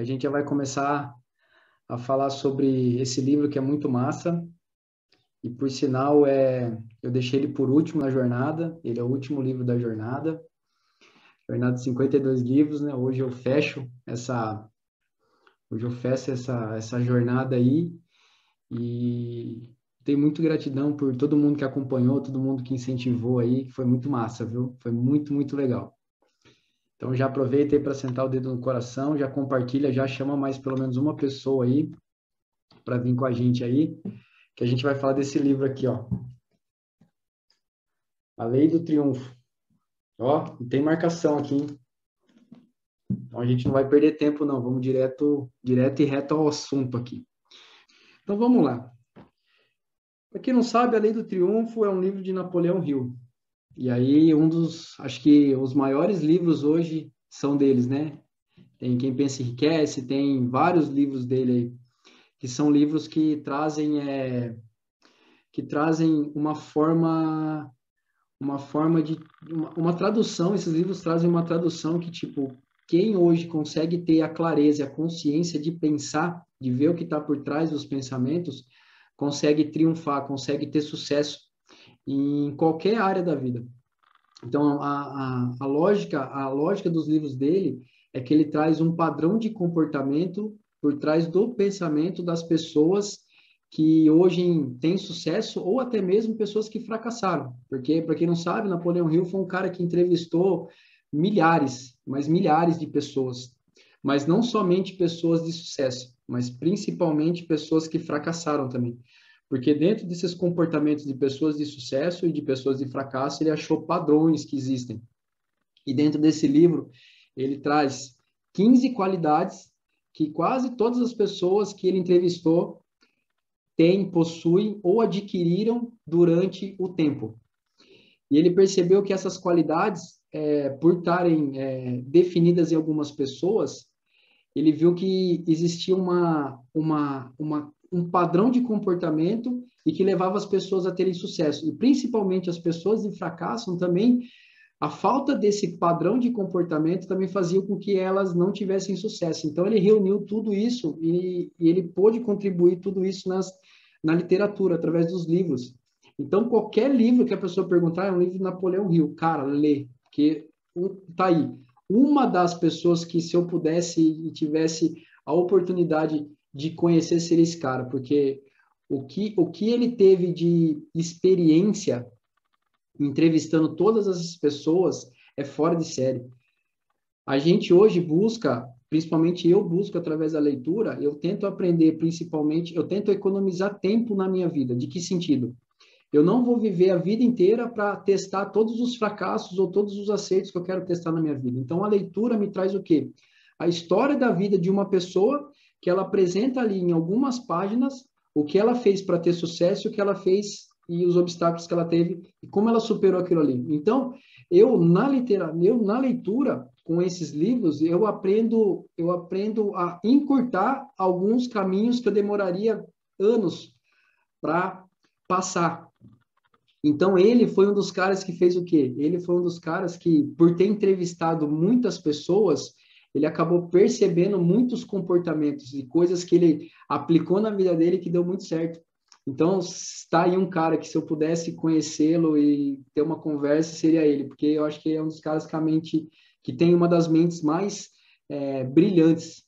que a gente já vai começar a falar sobre esse livro que é muito massa. E por sinal, eu deixei ele por último na jornada, ele é o último livro da jornada de 52 livros, né? Hoje eu fecho essa jornada aí e tenho muito gratidão por todo mundo que acompanhou, todo mundo que incentivou aí, que foi muito massa, viu? Foi muito, muito legal. Então já aproveita aí para sentar o dedo no coração, já compartilha, já chama mais pelo menos uma pessoa aí para vir com a gente aí, que a gente vai falar desse livro aqui, ó. A Lei do Triunfo. Ó, não tem marcação aqui, hein? Então a gente não vai perder tempo não, vamos direto e reto ao assunto aqui. Então vamos lá. Para quem não sabe, A Lei do Triunfo é um livro de Napoleão Hill. E aí acho que os maiores livros hoje são deles, né? Tem Quem Pensa Enriquece, tem vários livros dele aí, que são livros que trazem uma tradução. Esses livros trazem uma tradução que, tipo, quem hoje consegue ter a clareza e a consciência de pensar, de ver o que está por trás dos pensamentos, consegue triunfar, consegue ter sucesso em qualquer área da vida. Então, a lógica dos livros dele é que ele traz um padrão de comportamento por trás do pensamento das pessoas que hoje têm sucesso ou até mesmo pessoas que fracassaram. Porque, para quem não sabe, Napoleão Hill foi um cara que entrevistou milhares, mas milhares de pessoas. Mas não somente pessoas de sucesso, mas principalmente pessoas que fracassaram também. Porque dentro desses comportamentos de pessoas de sucesso e de pessoas de fracasso, ele achou padrões que existem. E dentro desse livro, ele traz 15 qualidades que quase todas as pessoas que ele entrevistou possuem ou adquiriram durante o tempo. E ele percebeu que essas qualidades, por estarem definidas em algumas pessoas, ele viu que existia um padrão de comportamento e que levava as pessoas a terem sucesso. E principalmente as pessoas de fracasso também, a falta desse padrão de comportamento também fazia com que elas não tivessem sucesso. Então ele reuniu tudo isso e ele pôde contribuir tudo isso na literatura, através dos livros. Então qualquer livro que a pessoa perguntar é um livro de Napoleão Hill. Cara, lê, porque tá aí. Uma das pessoas que, se eu pudesse e tivesse a oportunidade de conhecer, seria esse cara, porque o que ele teve de experiência entrevistando todas as pessoas é fora de série. A gente hoje busca, principalmente eu busco através da leitura, eu tento aprender principalmente, eu tento economizar tempo na minha vida. De que sentido? Eu não vou viver a vida inteira para testar todos os fracassos ou todos os acertos que eu quero testar na minha vida. Então, a leitura me traz o quê? A história da vida de uma pessoa que ela apresenta ali em algumas páginas o que ela fez para ter sucesso, o que ela fez e os obstáculos que ela teve e como ela superou aquilo ali. Então, eu na leitura com esses livros, eu aprendo a encurtar alguns caminhos que eu demoraria anos para passar. Então, ele foi um dos caras que fez o quê? Ele foi um dos caras que, por ter entrevistado muitas pessoas, ele acabou percebendo muitos comportamentos e coisas que ele aplicou na vida dele que deu muito certo. Então, está aí um cara que, se eu pudesse conhecê-lo e ter uma conversa, seria ele, porque eu acho que é um dos caras que tem uma das mentes mais brilhantes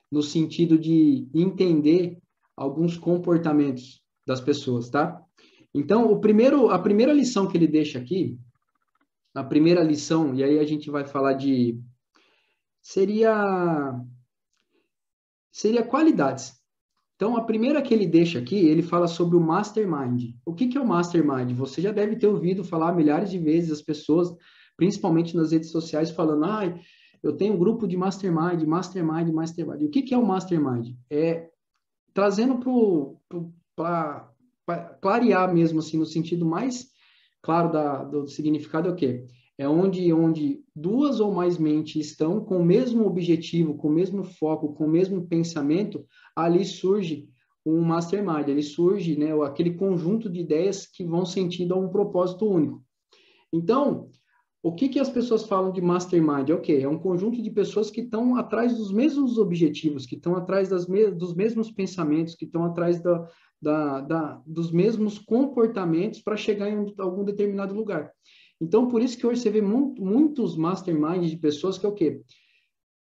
no sentido de entender alguns comportamentos das pessoas, tá? Então, a primeira lição que ele deixa aqui, a primeira lição, e aí a gente vai falar seria qualidades. Então, a primeira que ele deixa aqui, ele fala sobre o mastermind. O que é o mastermind? Você já deve ter ouvido falar milhares de vezes as pessoas, principalmente nas redes sociais, falando, eu tenho um grupo de mastermind. O que é o mastermind? Trazendo para clarear mesmo, assim, no sentido mais claro do significado, é o quê? É onde duas ou mais mentes estão com o mesmo objetivo, com o mesmo foco, com o mesmo pensamento, ali surge um mastermind, ali surge, né, aquele conjunto de ideias que vão sentido a um propósito único. Então, o que que as pessoas falam de mastermind? É o quê? É um conjunto de pessoas que estão atrás dos mesmos objetivos, que estão atrás dos mesmos pensamentos, que estão atrás dos mesmos comportamentos para chegar em algum determinado lugar. Então, por isso que hoje você vê muitos masterminds de pessoas que é o quê?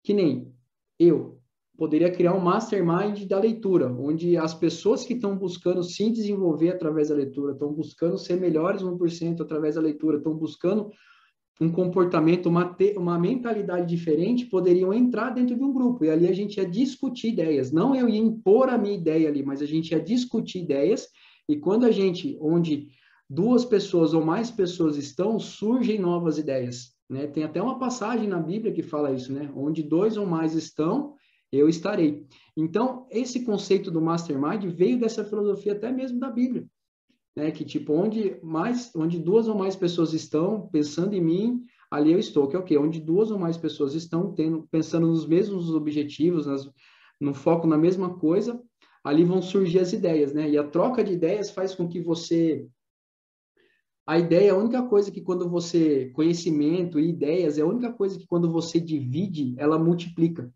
Que nem eu poderia criar um mastermind da leitura, onde as pessoas que estão buscando se desenvolver através da leitura, estão buscando ser melhores 1% através da leitura, estão buscando um comportamento, uma mentalidade diferente, poderiam entrar dentro de um grupo. E ali a gente ia discutir ideias. Não eu ia impor a minha ideia ali, mas a gente ia discutir ideias. E quando onde duas pessoas ou mais pessoas estão, surgem novas ideias. Né? Tem até uma passagem na Bíblia que fala isso, né? Onde dois ou mais estão, eu estarei. Então, esse conceito do mastermind veio dessa filosofia até mesmo da Bíblia. Né? Que tipo, onde duas ou mais pessoas estão pensando em mim, ali eu estou, que é o quê? Onde duas ou mais pessoas estão pensando nos mesmos objetivos, no foco na mesma coisa, ali vão surgir as ideias, né? E a troca de ideias faz com que a ideia é a única coisa que conhecimento e ideias é a única coisa que quando você divide, ela multiplica.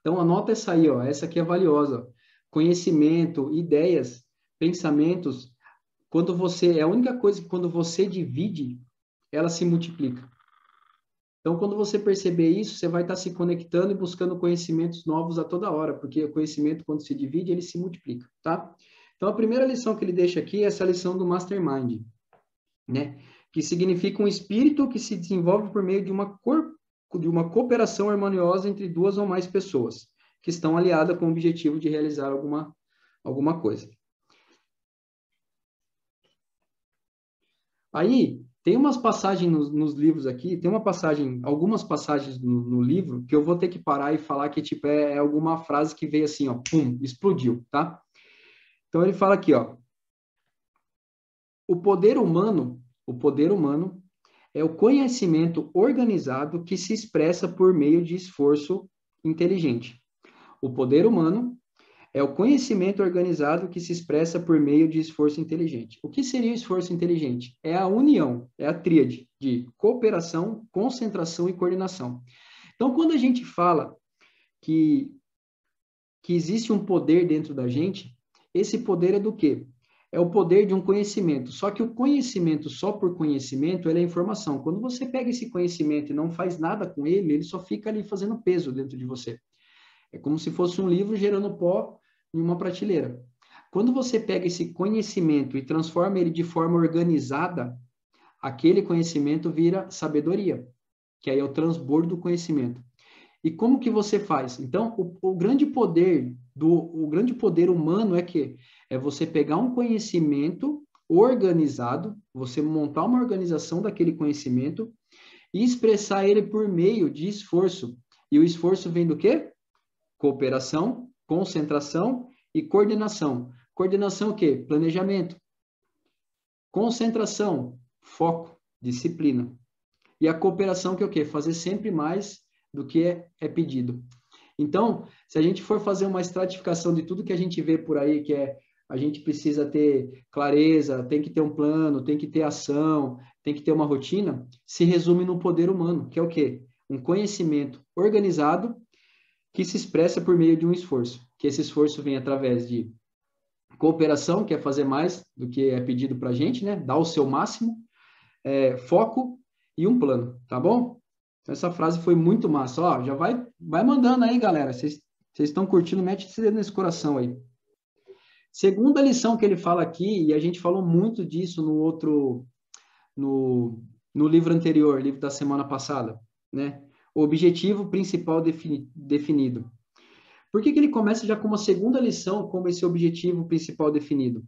Então anota essa aí, ó, essa aqui é valiosa. Conhecimento, ideias, pensamentos, é a única coisa que quando você divide, ela se multiplica. Então, quando você perceber isso, você vai estar se conectando e buscando conhecimentos novos a toda hora, porque o conhecimento, quando se divide, ele se multiplica, tá? Então, a primeira lição que ele deixa aqui é essa lição do Mastermind, né? Que significa um espírito que se desenvolve por meio de uma cooperação harmoniosa entre duas ou mais pessoas, que estão aliadas com o objetivo de realizar alguma coisa. Aí, tem umas passagens nos livros aqui, algumas passagens no livro, que eu vou ter que parar e falar que, tipo, é alguma frase que veio assim, ó, pum, explodiu, tá? Então, ele fala aqui, ó, o poder humano é o conhecimento organizado que se expressa por meio de esforço inteligente. O poder humano é o conhecimento organizado que se expressa por meio de esforço inteligente. O que seria o esforço inteligente? É a união, é a tríade de cooperação, concentração e coordenação. Então, quando a gente fala que existe um poder dentro da gente, esse poder é do quê? É o poder de um conhecimento. Só que o conhecimento só por conhecimento, ele é informação. Quando você pega esse conhecimento e não faz nada com ele, ele só fica ali fazendo peso dentro de você. É como se fosse um livro gerando pó em uma prateleira. Quando você pega esse conhecimento e transforma ele de forma organizada, aquele conhecimento vira sabedoria, que aí é o transbordo do conhecimento. E como que você faz? Então, o grande poder humano é que é você pegar um conhecimento organizado, você montar uma organização daquele conhecimento e expressar ele por meio de esforço. E o esforço vem do quê? Cooperação, concentração e coordenação. Coordenação o quê? Planejamento. Concentração, foco, disciplina. E a cooperação que é o quê? Fazer sempre mais do que é pedido. Então, se a gente for fazer uma estratificação de tudo que a gente vê por aí, que é a gente precisa ter clareza, tem que ter um plano, tem que ter ação, tem que ter uma rotina, se resume no poder humano, que é o quê? Um conhecimento organizado que se expressa por meio de um esforço, que esse esforço vem através de cooperação, que é fazer mais do que é pedido para a gente, né? Dar o seu máximo, foco e um plano, tá bom? Então, essa frase foi muito massa. Ó, já vai mandando aí, galera. Vocês estão curtindo, mete esse dedo nesse coração aí. Segunda lição que ele fala aqui, e a gente falou muito disso no livro anterior, livro da semana passada, né? O objetivo principal definido. Por que ele começa já com uma segunda lição, como esse objetivo principal definido?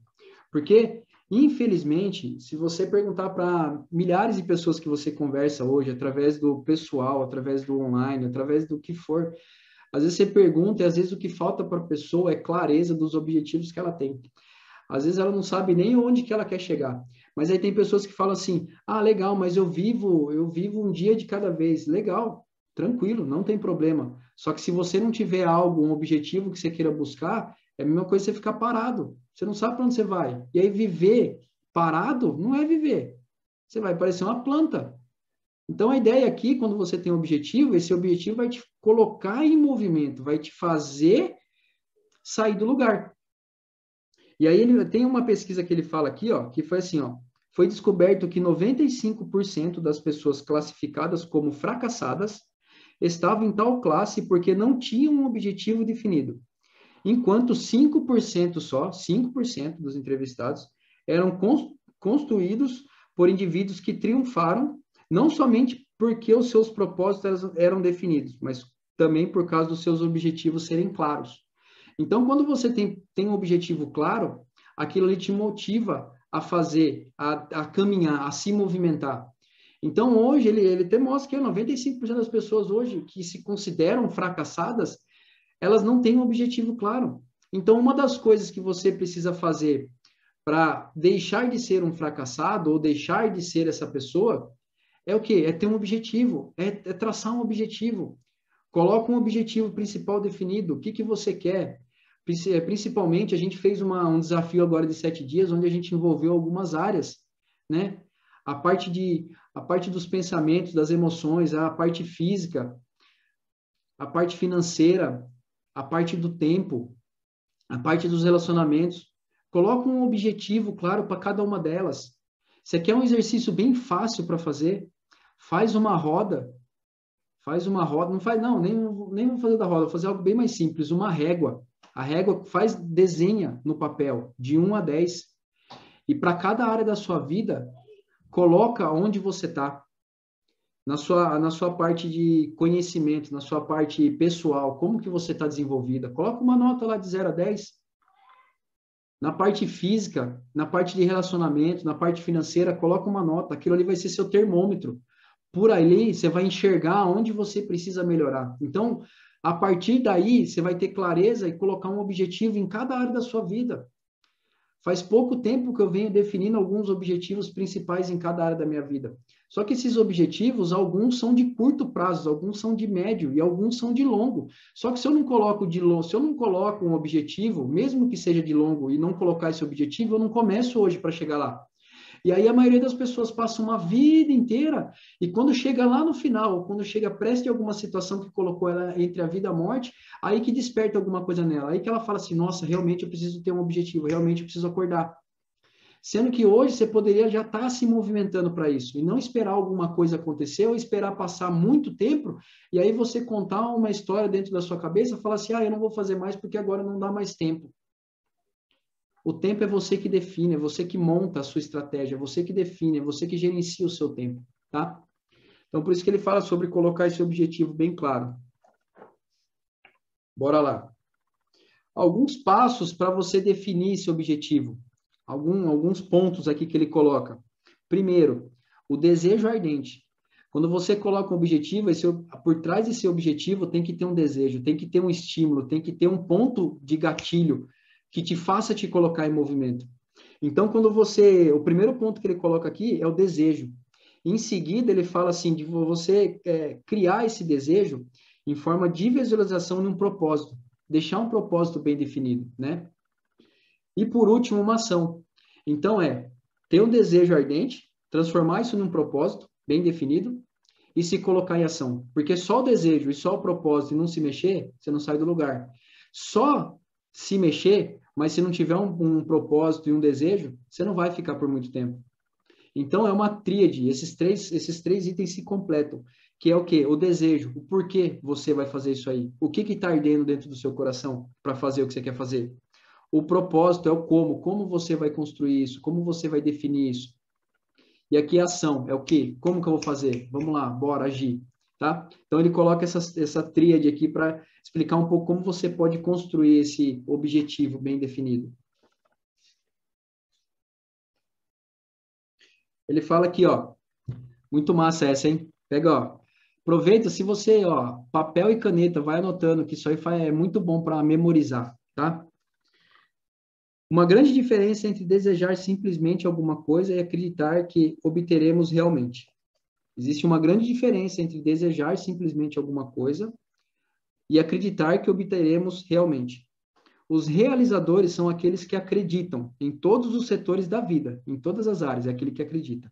Porque, infelizmente, se você perguntar para milhares de pessoas que você conversa hoje, através do pessoal, através do online, através do que for, às vezes você pergunta e às vezes o que falta para a pessoa é clareza dos objetivos que ela tem. Às vezes ela não sabe nem onde que ela quer chegar. Mas aí tem pessoas que falam assim, legal, mas eu vivo um dia de cada vez. Legal, tranquilo, não tem problema. Só que se você não tiver algo, um objetivo que você queira buscar, é a mesma coisa você ficar parado. Você não sabe para onde você vai. E aí viver parado não é viver. Você vai parecer uma planta. Então, a ideia aqui, quando você tem um objetivo, esse objetivo vai te colocar em movimento, vai te fazer sair do lugar. E aí ele tem uma pesquisa que ele fala aqui, ó, que foi assim, ó, foi descoberto que 95% das pessoas classificadas como fracassadas estavam em tal classe porque não tinham um objetivo definido, enquanto 5% só, 5% dos entrevistados eram construídos por indivíduos que triunfaram, não somente porque os seus propósitos eram definidos, mas também por causa dos seus objetivos serem claros. Então, quando você tem um objetivo claro, aquilo ali te motiva a fazer, a caminhar, a se movimentar. Então, hoje, ele até mostra que 95% das pessoas hoje que se consideram fracassadas, elas não têm um objetivo claro. Então, uma das coisas que você precisa fazer para deixar de ser um fracassado ou deixar de ser essa pessoa é o quê? É ter um objetivo, é traçar um objetivo. Coloca um objetivo principal definido. O que que você quer? Principalmente, a gente fez um desafio agora de 7 dias, onde a gente envolveu algumas áreas, né? A parte dos pensamentos, das emoções, a parte física, a parte financeira, a parte do tempo, a parte dos relacionamentos. Coloca um objetivo claro para cada uma delas. Você quer um exercício bem fácil para fazer? Faz uma roda. Faz uma roda. Não faz, não, nem vou fazer da roda, vou fazer algo bem mais simples, uma régua. A régua desenha no papel, de 1 a 10. E para cada área da sua vida, coloca onde você está. Na sua parte de conhecimento, na sua parte pessoal, como que você está desenvolvida. Coloca uma nota lá de 0 a 10. Na parte física, na parte de relacionamento, na parte financeira, coloca uma nota. Aquilo ali vai ser seu termômetro. Por ali, você vai enxergar onde você precisa melhorar. Então, a partir daí, você vai ter clareza e colocar um objetivo em cada área da sua vida. Faz pouco tempo que eu venho definindo alguns objetivos principais em cada área da minha vida. Só que esses objetivos, alguns são de curto prazo, alguns são de médio e alguns são de longo. Só que se eu não coloco se eu não coloco um objetivo, mesmo que seja de longo, e não colocar esse objetivo, eu não começo hoje para chegar lá. E aí a maioria das pessoas passa uma vida inteira e quando chega lá no final, quando chega prestes de alguma situação que colocou ela entre a vida e a morte, aí que desperta alguma coisa nela. Aí que ela fala assim, nossa, realmente eu preciso ter um objetivo, realmente eu preciso acordar. Sendo que hoje você poderia já estar se movimentando para isso e não esperar alguma coisa acontecer ou esperar passar muito tempo e aí você contar uma história dentro da sua cabeça e falar assim, eu não vou fazer mais porque agora não dá mais tempo. O tempo é você que define, é você que monta a sua estratégia, é você que define, é você que gerencia o seu tempo, tá? Então, por isso que ele fala sobre colocar esse objetivo bem claro. Bora lá. Alguns passos para você definir esse objetivo. Alguns pontos aqui que ele coloca. Primeiro, o desejo ardente. Quando você coloca um objetivo, por trás desse objetivo tem que ter um desejo, tem que ter um estímulo, tem que ter um ponto de gatilho que te faça te colocar em movimento. Então, o primeiro ponto que ele coloca aqui é o desejo. Em seguida, ele fala assim, de você criar esse desejo em forma de visualização de um propósito. Deixar um propósito bem definido, né? E por último, uma ação. Então, ter um desejo ardente, transformar isso num propósito bem definido e se colocar em ação. Porque só o desejo e só o propósito e não se mexer, você não sai do lugar. Só se mexer, mas se não tiver um propósito e um desejo, você não vai ficar por muito tempo. Então, é uma tríade, esses três itens se completam, que é o quê? O desejo, o porquê você vai fazer isso aí, o que está ardendo dentro do seu coração para fazer o que você quer fazer. O propósito é o como você vai construir isso, como você vai definir isso. E aqui a ação é o quê? Como que eu vou fazer? Vamos lá, bora agir, tá? Então, ele coloca essa tríade aqui para explicar um pouco como você pode construir esse objetivo bem definido. Ele fala aqui, ó, muito massa essa, hein? Pega, ó, aproveita, se você, ó, papel e caneta, vai anotando, que isso aí é muito bom para memorizar, tá? Uma grande diferença entre desejar simplesmente alguma coisa e acreditar que obteremos realmente. Existe uma grande diferença entre desejar simplesmente alguma coisa e acreditar que obteremos realmente. Os realizadores são aqueles que acreditam em todos os setores da vida, em todas as áreas, é aquele que acredita.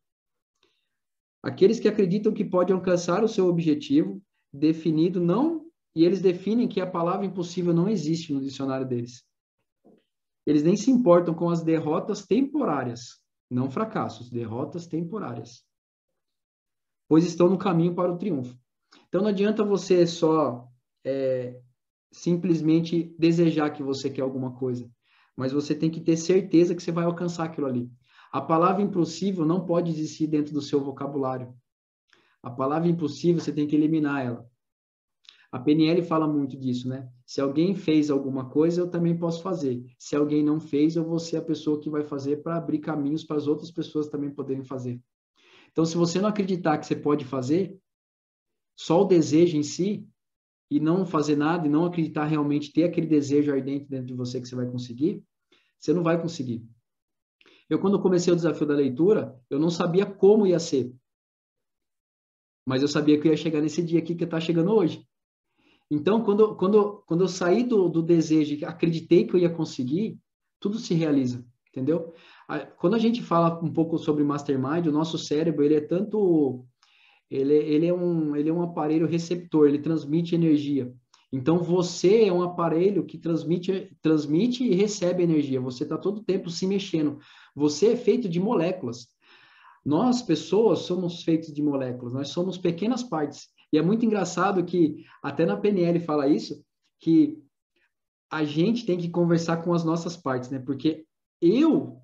Aqueles que acreditam que podem alcançar o seu objetivo definido, não, e eles definem que a palavra impossível não existe no dicionário deles. Eles nem se importam com as derrotas temporárias, não fracassos, derrotas temporárias, pois estão no caminho para o triunfo. Então, não adianta você só simplesmente desejar que você quer alguma coisa, mas você tem que ter certeza que você vai alcançar aquilo ali. A palavra impossível não pode existir dentro do seu vocabulário. A palavra impossível, você tem que eliminar ela. A PNL fala muito disso, né? Se alguém fez alguma coisa, eu também posso fazer. Se alguém não fez, eu vou ser a pessoa que vai fazer para abrir caminhos para as outras pessoas também poderem fazer. Então, se você não acreditar que você pode fazer, só o desejo em si, e não fazer nada, e não acreditar realmente, ter aquele desejo ardente dentro de você que você vai conseguir, você não vai conseguir. Eu, quando comecei o desafio da leitura, eu não sabia como ia ser. Mas eu sabia que eu ia chegar nesse dia aqui que está chegando hoje. Então, quando eu saí do desejo e acreditei que eu ia conseguir, tudo se realiza, entendeu? Quando a gente fala um pouco sobre Mastermind, o nosso cérebro, ele é tanto... ele é um aparelho receptor, ele transmite energia. Então, você é um aparelho que transmite e recebe energia. Você está todo o tempo se mexendo. Você é feito de moléculas. Nós, pessoas, somos feitos de moléculas. Nós somos pequenas partes. E é muito engraçado que, até na PNL fala isso, que a gente tem que conversar com as nossas partes, né? Porque eu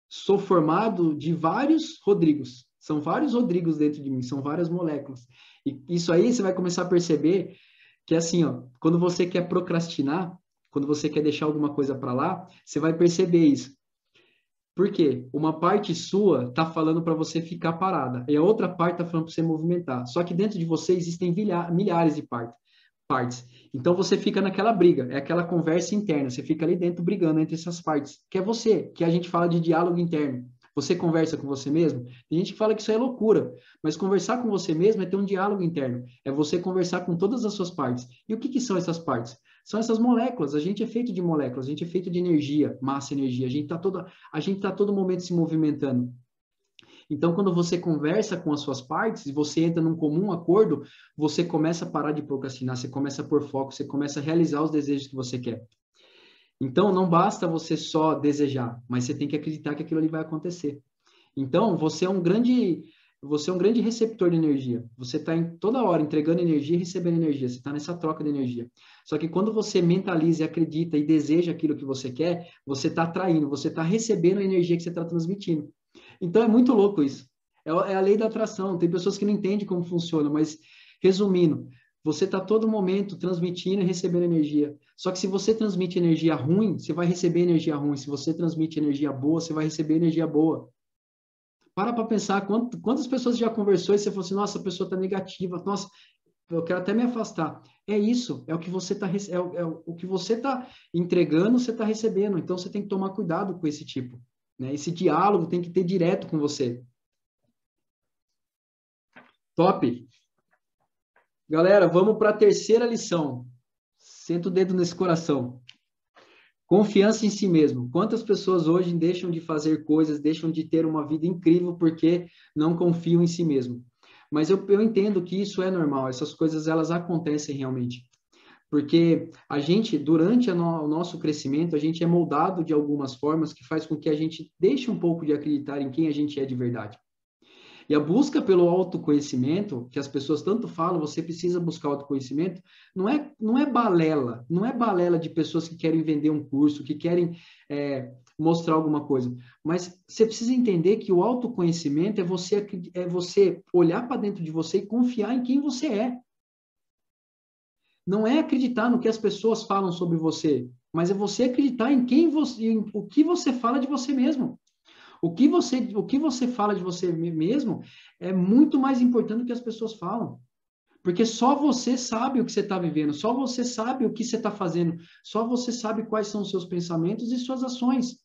sou formado de vários Rodrigos. São vários Rodrigos dentro de mim, são várias moléculas. E isso aí você vai começar a perceber que, assim, ó, quando você quer procrastinar, quando você quer deixar alguma coisa para lá, você vai perceber isso. Por quê? Uma parte sua está falando para você ficar parada, e a outra parte está falando para você movimentar. Só que dentro de você existem milhares de partes. Então você fica naquela briga, é aquela conversa interna, você fica ali dentro brigando entre essas partes, que é você, que a gente fala de diálogo interno. Você conversa com você mesmo? Tem gente que fala que isso é loucura, mas conversar com você mesmo é ter um diálogo interno, é você conversar com todas as suas partes. E o que que são essas partes? São essas moléculas, a gente é feito de moléculas, a gente é feito de energia, massa e energia, a gente tá todo momento se movimentando. Então, quando você conversa com as suas partes, você entra num comum acordo, você começa a parar de procrastinar, você começa a pôr foco, você começa a realizar os desejos que você quer. Então, não basta você só desejar, mas você tem que acreditar que aquilo ali vai acontecer. Então, você é um grande receptor de energia. Você está toda hora entregando energia e recebendo energia. Você está nessa troca de energia. Só que quando você mentaliza e acredita e deseja aquilo que você quer, você está atraindo, você está recebendo a energia que você está transmitindo. Então, é muito louco isso. É a lei da atração. Tem pessoas que não entendem como funciona, mas, resumindo, você está todo momento transmitindo e recebendo energia. Só que se você transmite energia ruim, você vai receber energia ruim. Se você transmite energia boa, você vai receber energia boa. Para pensar quantas pessoas já conversou e você falou assim, nossa, a pessoa está negativa, nossa, eu quero até me afastar. É isso, é o que você está o que você tá entregando, você está recebendo. Então você tem que tomar cuidado com esse tipo, né? Esse diálogo tem que ter direto com você. Top. Galera, vamos para a terceira lição. Senta o dedo nesse coração. Confiança em si mesmo. Quantas pessoas hoje deixam de fazer coisas, deixam de ter uma vida incrível porque não confiam em si mesmo? Mas eu entendo que isso é normal, essas coisas elas acontecem realmente. Porque a gente, durante o nosso crescimento, a gente é moldado de algumas formas que faz com que a gente deixe um pouco de acreditar em quem a gente é de verdade. E a busca pelo autoconhecimento, que as pessoas tanto falam, você precisa buscar autoconhecimento, não é balela, não é balela de pessoas que querem vender um curso, que querem mostrar alguma coisa. Mas você precisa entender que o autoconhecimento é você olhar para dentro de você e confiar em quem você é. Não é acreditar no que as pessoas falam sobre você, mas é você acreditar em quem você, em o que você fala de você mesmo. O que você fala de você mesmo é muito mais importante do que as pessoas falam. Porque só você sabe o que você está vivendo, só você sabe o que você está fazendo, só você sabe quais são os seus pensamentos e suas ações.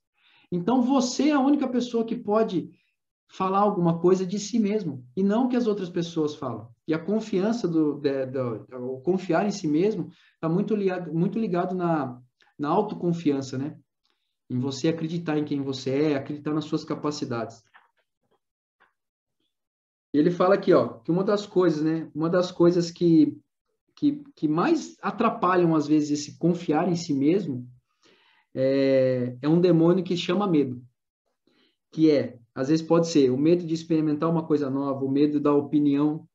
Então você é a única pessoa que pode falar alguma coisa de si mesmo, e não o que as outras pessoas falam. E a confiança o confiar em si mesmo está muito ligado na autoconfiança, né? Em você acreditar em quem você é, acreditar nas suas capacidades. Ele fala aqui, ó, que uma das coisas, né? Uma das coisas que mais atrapalham, às vezes, esse confiar em si mesmo é um demônio que chama medo. Que é, às vezes pode ser o medo de experimentar uma coisa nova, o medo da opinião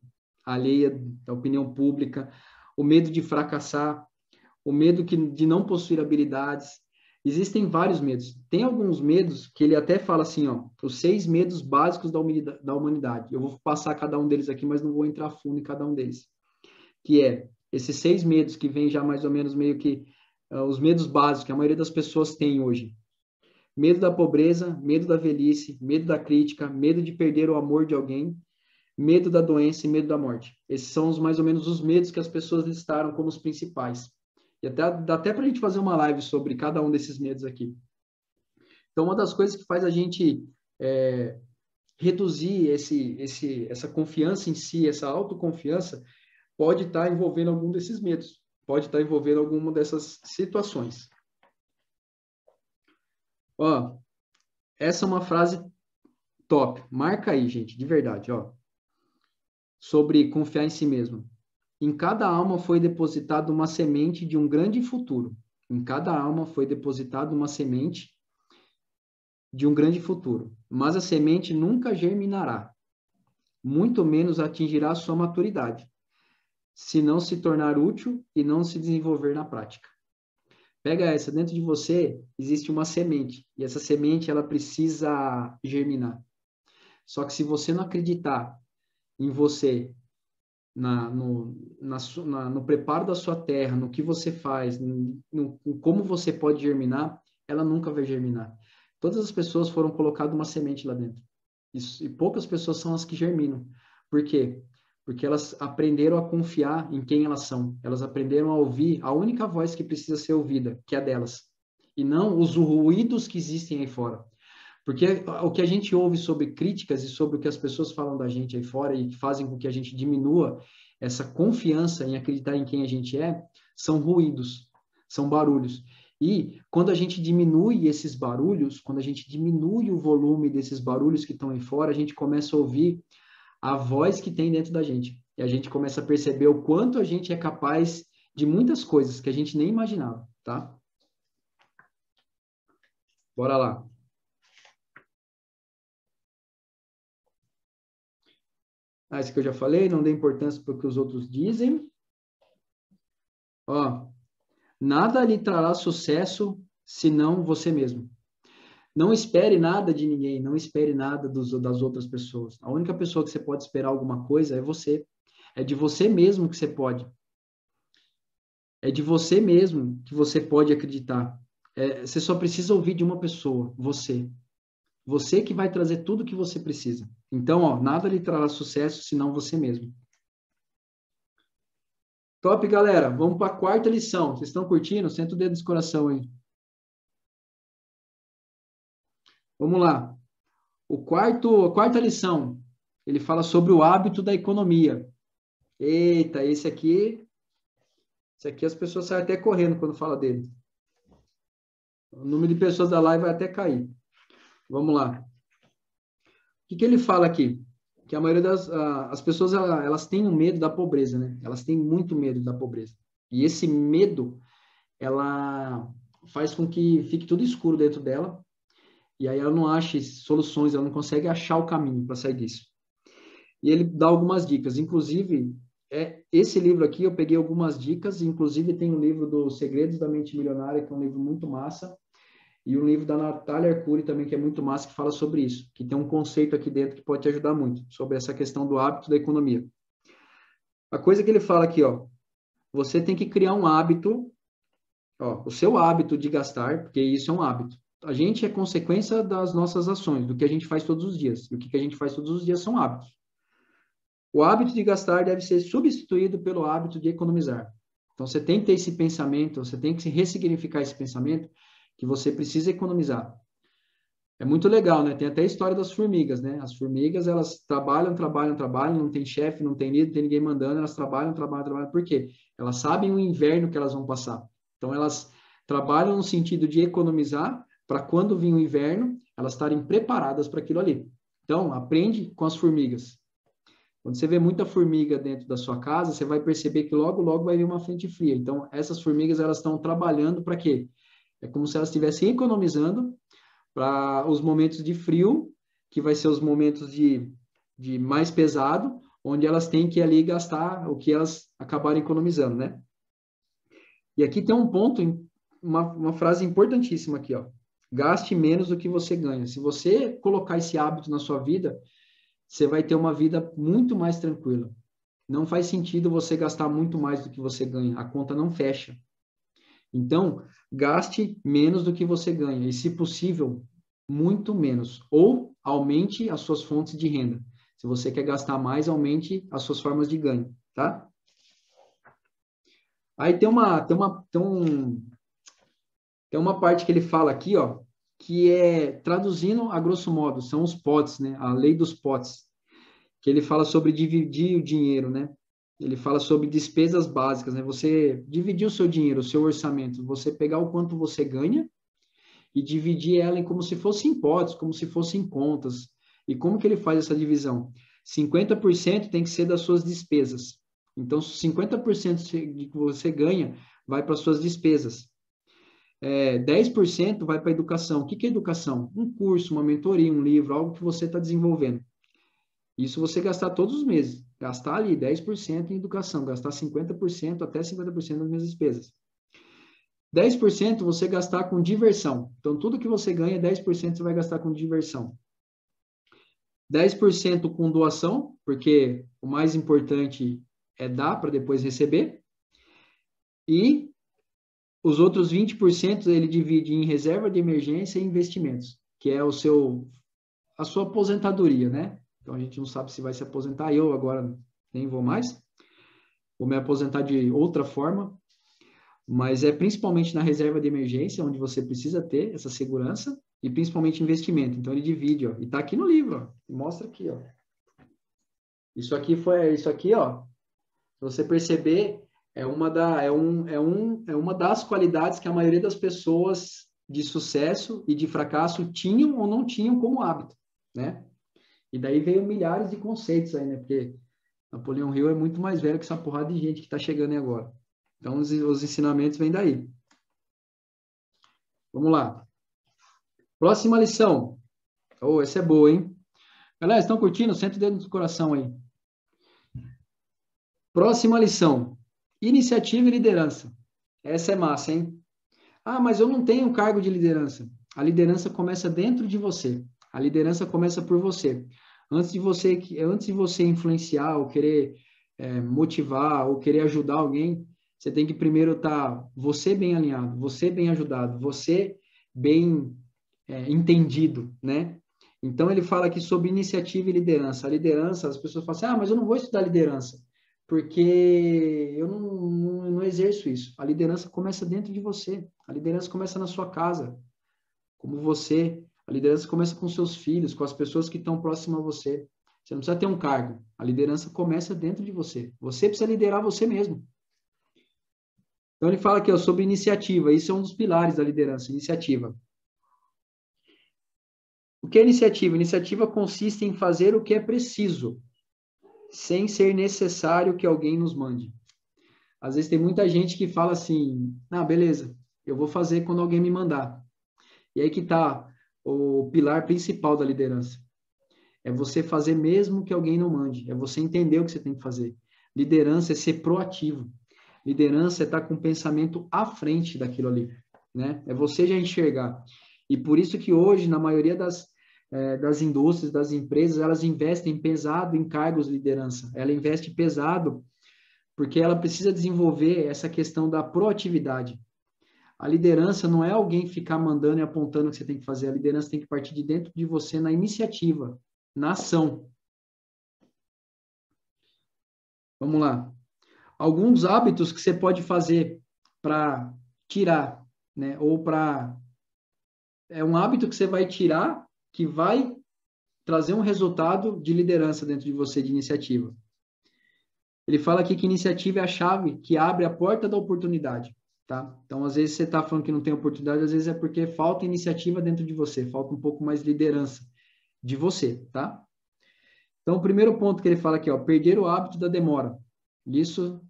alheia, da opinião pública, o medo de fracassar, o medo de não possuir habilidades. Existem vários medos. Tem alguns medos que ele até fala assim, ó, os 6 medos básicos da humanidade. Eu vou passar cada um deles aqui, mas não vou entrar fundo em cada um deles. Que é esses 6 medos que vêm já mais ou menos meio que os medos básicos que a maioria das pessoas tem hoje. Medo da pobreza, medo da velhice, medo da crítica, medo de perder o amor de alguém, medo da doença e medo da morte. Esses são mais ou menos os medos que as pessoas listaram como os principais. E até, dá até para a gente fazer uma live sobre cada um desses medos aqui. Então, uma das coisas que faz a gente reduzir essa confiança em si, essa autoconfiança, pode estar envolvendo algum desses medos, pode estar envolvendo alguma dessas situações. Ó, essa é uma frase top. Marca aí, gente, de verdade, ó. Sobre confiar em si mesmo. Em cada alma foi depositada uma semente de um grande futuro. Em cada alma foi depositada uma semente de um grande futuro. Mas a semente nunca germinará, muito menos atingirá sua maturidade, se não se tornar útil e não se desenvolver na prática. Pega essa, dentro de você existe uma semente, e essa semente ela precisa germinar. Só que se você não acreditar em você, no preparo da sua terra, no que você faz, como você pode germinar, ela nunca vai germinar. Todas as pessoas foram colocadas uma semente lá dentro. E poucas pessoas são as que germinam. Por quê? Porque elas aprenderam a confiar em quem elas são. Elas aprenderam a ouvir a única voz que precisa ser ouvida, que é a delas. E não os ruídos que existem aí fora. Porque o que a gente ouve sobre críticas e sobre o que as pessoas falam da gente aí fora e que fazem com que a gente diminua essa confiança em acreditar em quem a gente é, são ruídos, são barulhos. E quando a gente diminui esses barulhos, quando a gente diminui o volume desses barulhos que estão aí fora, a gente começa a ouvir a voz que tem dentro da gente. E a gente começa a perceber o quanto a gente é capaz de muitas coisas que a gente nem imaginava, tá? Bora lá. Isso que eu já falei, não dê importância para o que os outros dizem. Ó, nada lhe trará sucesso senão você mesmo. Não espere nada de ninguém, não espere nada das outras pessoas. A única pessoa que você pode esperar alguma coisa é você. É de você mesmo que você pode. É de você mesmo que você pode acreditar. Você só precisa ouvir de uma pessoa, você. Você que vai trazer tudo o que você precisa. Então, ó, nada lhe trará sucesso senão você mesmo. Top, galera. Vamos para a quarta lição. Vocês estão curtindo? Senta o dedo nesse coração aí. Vamos lá. A quarta lição, ele fala sobre o hábito da economia. Eita, esse aqui as pessoas saem até correndo quando fala dele. O número de pessoas da live vai até cair. Vamos lá. O que ele fala aqui? Que a maioria as pessoas, elas têm um medo da pobreza, né? Elas têm muito medo da pobreza. E esse medo, ela faz com que fique tudo escuro dentro dela, e aí ela não acha soluções, ela não consegue achar o caminho para sair disso. E ele dá algumas dicas, inclusive, esse livro aqui eu peguei algumas dicas, inclusive tem um livro do Segredos da Mente Milionária, que é um livro muito massa, e um livro da Natália Arcuri também, que é muito massa, que fala sobre isso, que tem um conceito aqui dentro que pode te ajudar muito, sobre essa questão do hábito da economia. A coisa que ele fala aqui, ó, você tem que criar um hábito, ó, o seu hábito de gastar, porque isso é um hábito. A gente é consequência das nossas ações, do que a gente faz todos os dias. E o que a gente faz todos os dias são hábitos. O hábito de gastar deve ser substituído pelo hábito de economizar. Então, você tem que ter esse pensamento, você tem que ressignificar esse pensamento, que você precisa economizar. É muito legal, né? Tem até a história das formigas, né? As formigas, elas trabalham, não tem chefe, não tem líder, não tem ninguém mandando, elas trabalham. Por quê? Elas sabem o inverno que elas vão passar. Então, elas trabalham no sentido de economizar para quando vir o inverno, elas estarem preparadas para aquilo ali. Então, aprende com as formigas. Quando você vê muita formiga dentro da sua casa, você vai perceber que logo, logo vai vir uma frente fria. Então, essas formigas, elas estão trabalhando para quê? É como se elas estivessem economizando para os momentos de frio, que vai ser os momentos de mais pesado, onde elas têm que ali gastar o que elas acabaram economizando, né? E aqui tem um ponto, uma frase importantíssima aqui, ó. Gaste menos do que você ganha. Se você colocar esse hábito na sua vida, você vai ter uma vida muito mais tranquila. Não faz sentido você gastar muito mais do que você ganha. A conta não fecha. Então, gaste menos do que você ganha. E, se possível, muito menos. Ou aumente as suas fontes de renda. Se você quer gastar mais, aumente as suas formas de ganho, tá? Aí tem uma parte que ele fala aqui, ó, que é, traduzindo a grosso modo, são os potes, né? A lei dos potes, que ele fala sobre dividir o dinheiro, né? Ele fala sobre despesas básicas, né? Você dividir o seu dinheiro, o seu orçamento, você pegar o quanto você ganha e dividir ela em como se fossem potes, como se fossem contas. E como que ele faz essa divisão? 50% tem que ser das suas despesas. Então, 50% de que você ganha vai para as suas despesas. 10% vai para a educação. O que é educação? Um curso, uma mentoria, um livro, algo que você está desenvolvendo. Isso você gastar todos os meses. Gastar ali 10% em educação, gastar 50%, até 50% das minhas despesas. 10% você gastar com diversão. Então, tudo que você ganha, 10% você vai gastar com diversão. 10% com doação, porque o mais importante é dar para depois receber. E os outros 20% ele divide em reserva de emergência e investimentos, que é a sua aposentadoria, né? Então, a gente não sabe se vai se aposentar. Eu agora nem vou mais. Vou me aposentar de outra forma. Mas é principalmente na reserva de emergência, onde você precisa ter essa segurança, e principalmente investimento. Então, ele divide, ó. E tá aqui no livro, ó. Mostra aqui, ó. Isso aqui, ó. Se você perceber, é uma das qualidades que a maioria das pessoas de sucesso e de fracasso tinham ou não tinham como hábito, né? E daí veio milhares de conceitos aí, né? Porque Napoleão Hill é muito mais velho que essa porrada de gente que está chegando aí agora. Então, os ensinamentos vêm daí. Vamos lá. Próxima lição. Oh, essa é boa, hein? Galera, estão curtindo? Senta o dedo no coração aí. Próxima lição. Iniciativa e liderança. Essa é massa, hein? Ah, mas eu não tenho cargo de liderança. A liderança começa dentro de você. A liderança começa por você. Antes de você influenciar ou querer motivar ou querer ajudar alguém, você tem que primeiro estar você bem alinhado, você bem ajudado, você bem entendido, né? Então, ele fala aqui sobre iniciativa e liderança. A liderança, as pessoas falam assim, ah, mas eu não vou estudar liderança, porque eu não exerço isso. A liderança começa dentro de você. A liderança começa na sua casa, como você. A liderança começa com seus filhos, com as pessoas que estão próximas a você. Você não precisa ter um cargo. A liderança começa dentro de você. Você precisa liderar você mesmo. Então, ele fala aqui ó, sobre iniciativa. Isso é um dos pilares da liderança, iniciativa. O que é iniciativa? Iniciativa consiste em fazer o que é preciso, sem ser necessário que alguém nos mande. Às vezes tem muita gente que fala assim, ah, beleza, eu vou fazer quando alguém me mandar. E aí que está o pilar principal da liderança. É você fazer mesmo que alguém não mande. É você entender o que você tem que fazer. Liderança é ser proativo. Liderança é estar com o pensamento à frente daquilo ali, né? É você já enxergar. E por isso que hoje, na maioria das indústrias, das empresas, elas investem pesado em cargos de liderança. Ela investe pesado porque ela precisa desenvolver essa questão da proatividade. A liderança não é alguém ficar mandando e apontando o que você tem que fazer. A liderança tem que partir de dentro de você na iniciativa, na ação. Vamos lá. Alguns hábitos que você pode fazer para tirar, né? Ou para... É um hábito que você vai tirar que vai trazer um resultado de liderança dentro de você, de iniciativa. Ele fala aqui que iniciativa é a chave que abre a porta da oportunidade, tá? Então, às vezes você está falando que não tem oportunidade, às vezes é porque falta iniciativa dentro de você, falta um pouco mais liderança de você, tá? Então, o primeiro ponto que ele fala aqui, ó, perder o hábito da demora. Isso,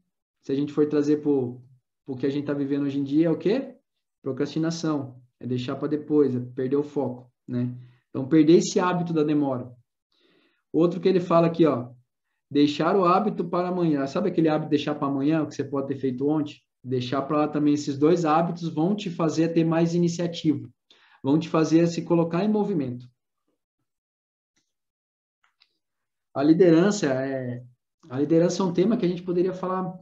se a gente for trazer para o que a gente está vivendo hoje em dia, é o quê? Procrastinação. É deixar para depois, é perder o foco, né? Então, perder esse hábito da demora. Outro que ele fala aqui, ó, deixar o hábito para amanhã. Sabe aquele hábito de deixar para amanhã, o que você pode ter feito ontem? Deixar para lá também. Esses dois hábitos vão te fazer ter mais iniciativa, vão te fazer se colocar em movimento. A liderança é um tema que a gente poderia falar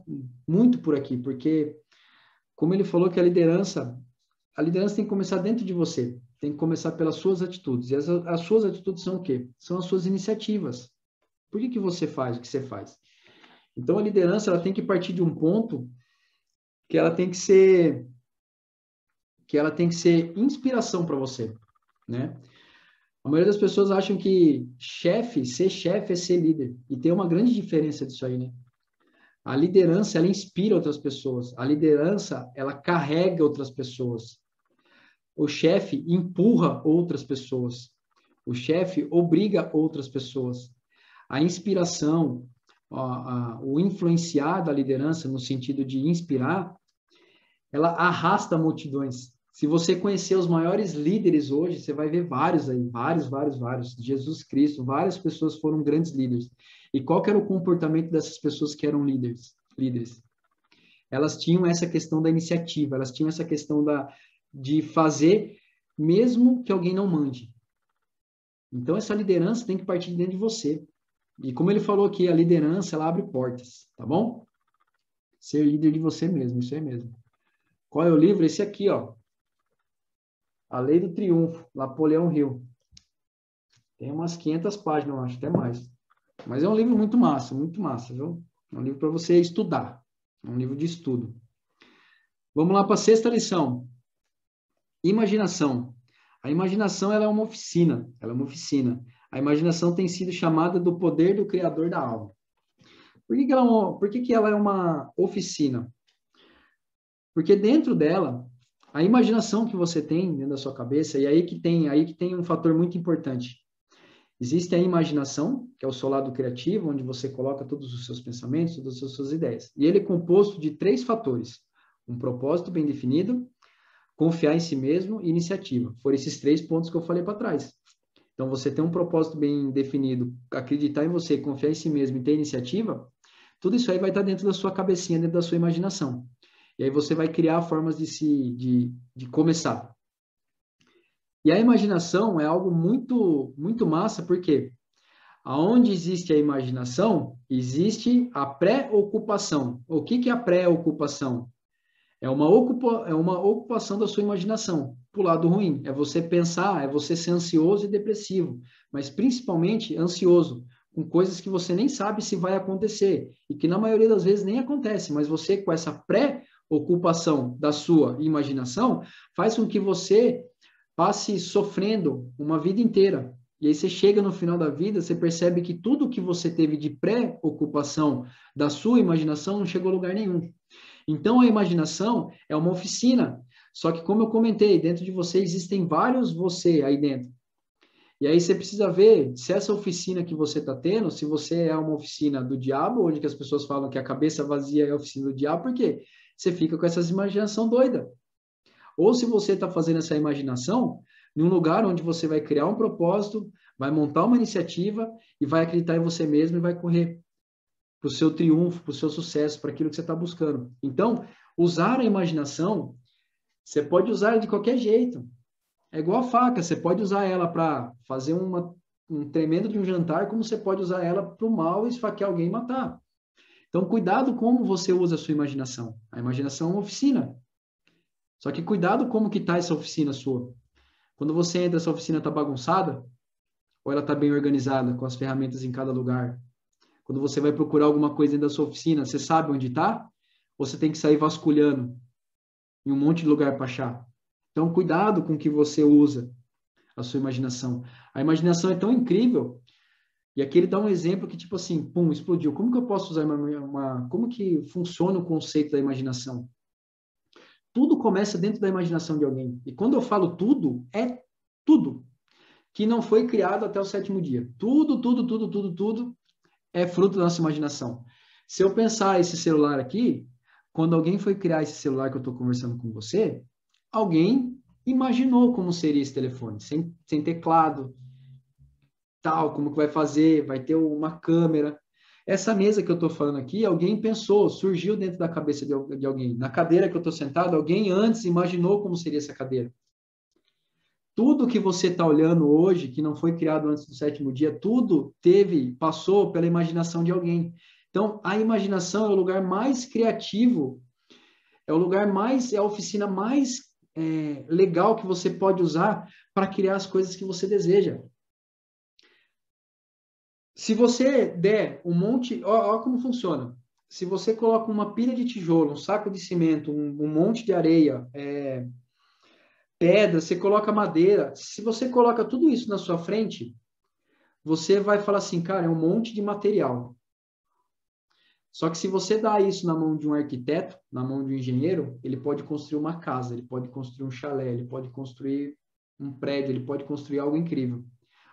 muito por aqui, porque, como ele falou que a liderança tem que começar dentro de você, tem que começar pelas suas atitudes. E as suas atitudes são o quê? São as suas iniciativas. Por que você faz o que você faz? Então, a liderança ela tem que partir de um ponto que ela tem que ser inspiração para você, né? A maioria das pessoas acham que ser chefe é ser líder. E tem uma grande diferença disso aí, né? A liderança, ela inspira outras pessoas. A liderança, ela carrega outras pessoas. O chefe empurra outras pessoas. O chefe obriga outras pessoas. A inspiração, o influenciar da liderança, no sentido de inspirar, ela arrasta multidões. Se você conhecer os maiores líderes hoje, você vai ver vários aí, vários. Jesus Cristo, várias pessoas foram grandes líderes. E qual que era o comportamento dessas pessoas que eram líderes? Elas tinham essa questão da iniciativa, elas tinham essa questão de fazer mesmo que alguém não mande. Então, essa liderança tem que partir de dentro de você. E como ele falou aqui, a liderança, ela abre portas, tá bom? Ser líder de você mesmo, isso aí mesmo. Qual é o livro? Esse aqui, ó. A Lei do Triunfo, Napoleão Hill. Tem umas 500 páginas, eu acho, até mais. Mas é um livro muito massa, viu? É um livro para você estudar. É um livro de estudo. Vamos lá para a sexta lição. Imaginação. A imaginação ela é uma oficina. A imaginação tem sido chamada do poder do criador da alma. Por que ela é uma oficina? Porque dentro dela, a imaginação que você tem dentro da sua cabeça, e aí que tem um fator muito importante. Existe a imaginação, que é o seu lado criativo, onde você coloca todos os seus pensamentos, todas as suas ideias. E ele é composto de 3 fatores. Um propósito bem definido, confiar em si mesmo e iniciativa. Foram esses 3 pontos que eu falei para trás. Então, você ter um propósito bem definido, acreditar em você, confiar em si mesmo e ter iniciativa, tudo isso aí vai estar dentro da sua cabecinha, dentro da sua imaginação. E aí você vai criar formas de começar. E a imaginação é algo muito, muito massa, porque aonde existe a imaginação, existe a pré-ocupação. O que é a pré-ocupação? É uma ocupação da sua imaginação, pro lado ruim. É você pensar, é você ser ansioso e depressivo, mas principalmente ansioso, com coisas que você nem sabe se vai acontecer, e que na maioria das vezes nem acontece, mas você com essa pré-ocupação da sua imaginação, faz com que você passe sofrendo uma vida inteira. E aí você chega no final da vida, você percebe que tudo que você teve de pré-ocupação da sua imaginação não chegou a lugar nenhum. Então, a imaginação é uma oficina. Só que, como eu comentei, dentro de você existem vários você aí dentro. E aí você precisa ver se essa oficina que você está tendo, se você é uma oficina do diabo, onde que as pessoas falam que a cabeça vazia é a oficina do diabo, porque você fica com essas imaginação doida. Ou se você está fazendo essa imaginação num lugar onde você vai criar um propósito, vai montar uma iniciativa e vai acreditar em você mesmo e vai correr para o seu triunfo, para o seu sucesso, para aquilo que você está buscando. Então, usar a imaginação, você pode usar de qualquer jeito. É igual a faca, você pode usar ela para fazer um tremendo de um jantar, como você pode usar ela para o mal, esfaquear alguém e matar. Então, cuidado como você usa a sua imaginação. A imaginação é uma oficina. Só que cuidado como que está essa oficina sua. Quando você entra, essa oficina está bagunçada, ou ela está bem organizada, com as ferramentas em cada lugar? Quando você vai procurar alguma coisa dentro da sua oficina, você sabe onde está? Ou você tem que sair vasculhando em um monte de lugar para achar? Então, cuidado com o que você usa a sua imaginação. A imaginação é tão incrível, e aqui ele dá um exemplo que, tipo assim, pum, explodiu. Como que eu posso usar como que funciona o conceito da imaginação? Tudo começa dentro da imaginação de alguém. E quando eu falo tudo, é tudo. que não foi criado até o 7º dia. Tudo é fruto da nossa imaginação. Se eu pensar esse celular aqui, quando alguém foi criar esse celular que eu estou conversando com você, alguém imaginou como seria esse telefone, sem teclado, tal, como que vai fazer, vai ter uma câmera. Essa mesa que eu estou falando aqui, alguém pensou, surgiu dentro da cabeça de alguém. Na cadeira que eu estou sentado, alguém antes imaginou como seria essa cadeira. Tudo que você está olhando hoje, que não foi criado antes do 7º dia, tudo passou pela imaginação de alguém. Então, a imaginação é o lugar mais criativo, é a oficina mais legal que você pode usar para criar as coisas que você deseja. Se você der um monte, ó como funciona. Se você coloca uma pilha de tijolo, um saco de cimento, um monte de areia, pedra, você coloca madeira. Se você coloca tudo isso na sua frente, você vai falar assim, cara, é um monte de material. Só que se você dá isso na mão de um arquiteto, na mão de um engenheiro, ele pode construir uma casa, ele pode construir um chalé, ele pode construir um prédio, ele pode construir algo incrível,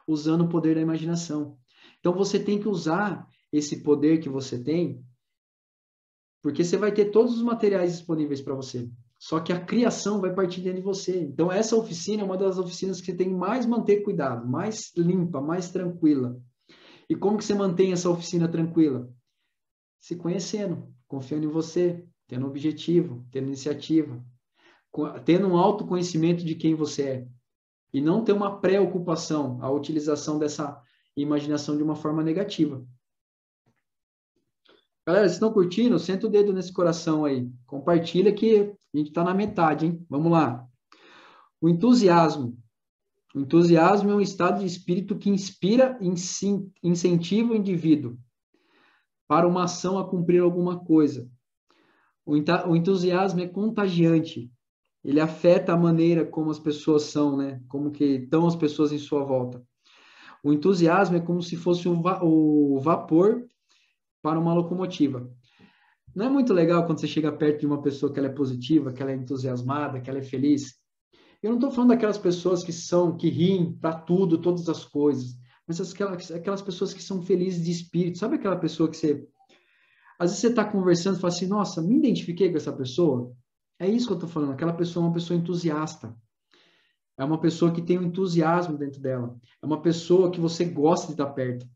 usando o poder da imaginação. Então você tem que usar esse poder que você tem, porque você vai ter todos os materiais disponíveis para você. Só que a criação vai partir dentro de você. Então essa oficina é uma das oficinas que você tem que mais manter cuidado, mais limpa, mais tranquila. E como que você mantém essa oficina tranquila? Se conhecendo, confiando em você, tendo objetivo, tendo iniciativa, tendo um autoconhecimento de quem você é. E não ter uma preocupação, a utilização dessa imaginação de uma forma negativa. Galera, vocês estão curtindo? Senta o dedo nesse coração aí. Compartilha que a gente está na metade, hein? Vamos lá. O entusiasmo. O entusiasmo é um estado de espírito que inspira e incentiva o indivíduo para uma ação a cumprir alguma coisa. O entusiasmo é contagiante. Ele afeta a maneira como as pessoas são, né? Como que estão as pessoas em sua volta. O entusiasmo é como se fosse o vapor para uma locomotiva. Não é muito legal quando você chega perto de uma pessoa que ela é positiva, que ela é entusiasmada, que ela é feliz? Eu não estou falando daquelas pessoas que riem para tudo, todas as coisas, mas aquelas pessoas que são felizes de espírito. Sabe aquela pessoa que você... Às vezes você está conversando e fala assim, nossa, me identifiquei com essa pessoa? É isso que eu estou falando, aquela pessoa é uma pessoa entusiasta. É uma pessoa que tem um entusiasmo dentro dela. É uma pessoa que você gosta de estar perto.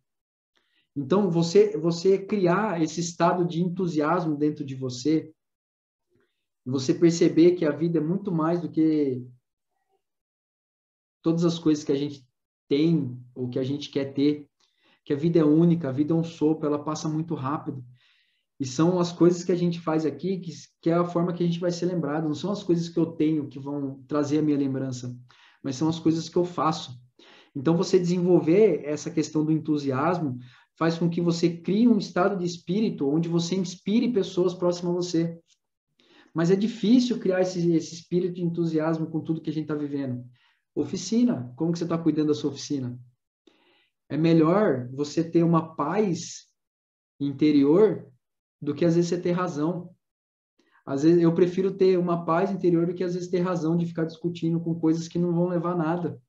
Então, você criar esse estado de entusiasmo dentro de você, você perceber que a vida é muito mais do que todas as coisas que a gente tem ou que a gente quer ter, que a vida é única, a vida é um sopro, ela passa muito rápido. E são as coisas que a gente faz aqui que é a forma que a gente vai ser lembrado. Não são as coisas que eu tenho que vão trazer a minha lembrança, mas são as coisas que eu faço. Então, você desenvolver essa questão do entusiasmo faz com que você crie um estado de espírito onde você inspire pessoas próximas a você. Mas é difícil criar esse espírito de entusiasmo com tudo que a gente está vivendo. Oficina, como que você está cuidando da sua oficina? É melhor você ter uma paz interior do que às vezes você ter razão. Às vezes eu prefiro ter uma paz interior do que às vezes ter razão de ficar discutindo com coisas que não vão levar a nada.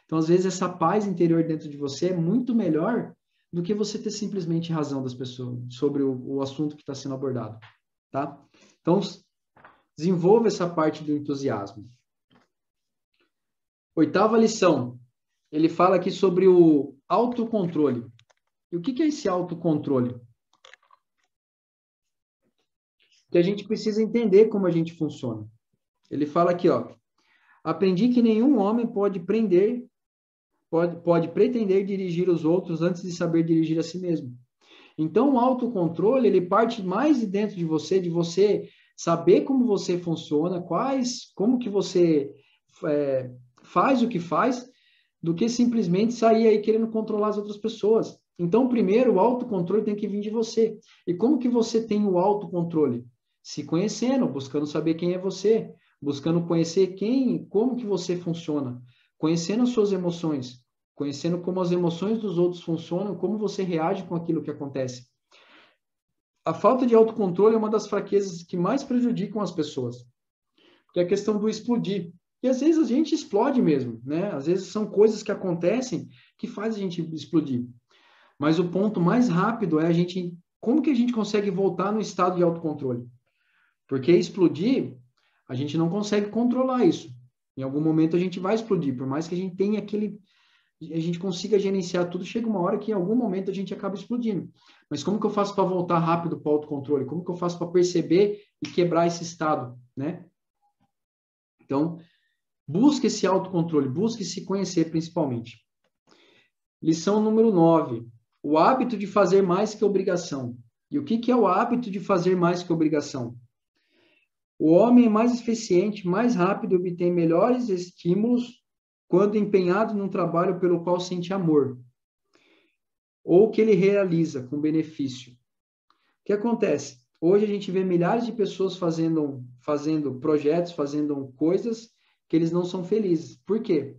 Então, às vezes, essa paz interior dentro de você é muito melhor do que você ter simplesmente razão das pessoas sobre o assunto que está sendo abordado, tá? Então, desenvolva essa parte do entusiasmo. 8ª lição. Ele fala aqui sobre o autocontrole. E o que é esse autocontrole? Que a gente precisa entender como a gente funciona. Ele fala aqui, ó. Aprendi que nenhum homem pode pretender dirigir os outros antes de saber dirigir a si mesmo. Então, o autocontrole, ele parte mais de dentro de você saber como você funciona, como que você faz o que faz, do que simplesmente sair aí querendo controlar as outras pessoas. Então, primeiro, o autocontrole tem que vir de você. E como que você tem o autocontrole? Se conhecendo, buscando saber quem é você, buscando conhecer como que você funciona, conhecendo as suas emoções, conhecendo como as emoções dos outros funcionam, como você reage com aquilo que acontece. A falta de autocontrole é uma das fraquezas que mais prejudicam as pessoas. Porque é a questão do explodir. E às vezes a gente explode mesmo, né? Às vezes são coisas que acontecem que fazem a gente explodir. Mas o ponto mais rápido é a gente, como que a gente consegue voltar no estado de autocontrole? Porque explodir, a gente não consegue controlar isso. Em algum momento a gente vai explodir, por mais que a gente tenha a gente consiga gerenciar tudo, chega uma hora que em algum momento a gente acaba explodindo. Mas como que eu faço para voltar rápido para o autocontrole? Como que eu faço para perceber e quebrar esse estado, né? Então, busque esse autocontrole, busque se conhecer principalmente. Lição número 9. O hábito de fazer mais que obrigação. E o que é o hábito de fazer mais que obrigação? O homem é mais eficiente, mais rápido e obtém melhores estímulos quando empenhado num trabalho pelo qual sente amor, ou que ele realiza com benefício. O que acontece? Hoje a gente vê milhares de pessoas fazendo projetos, fazendo coisas que eles não são felizes. Por quê?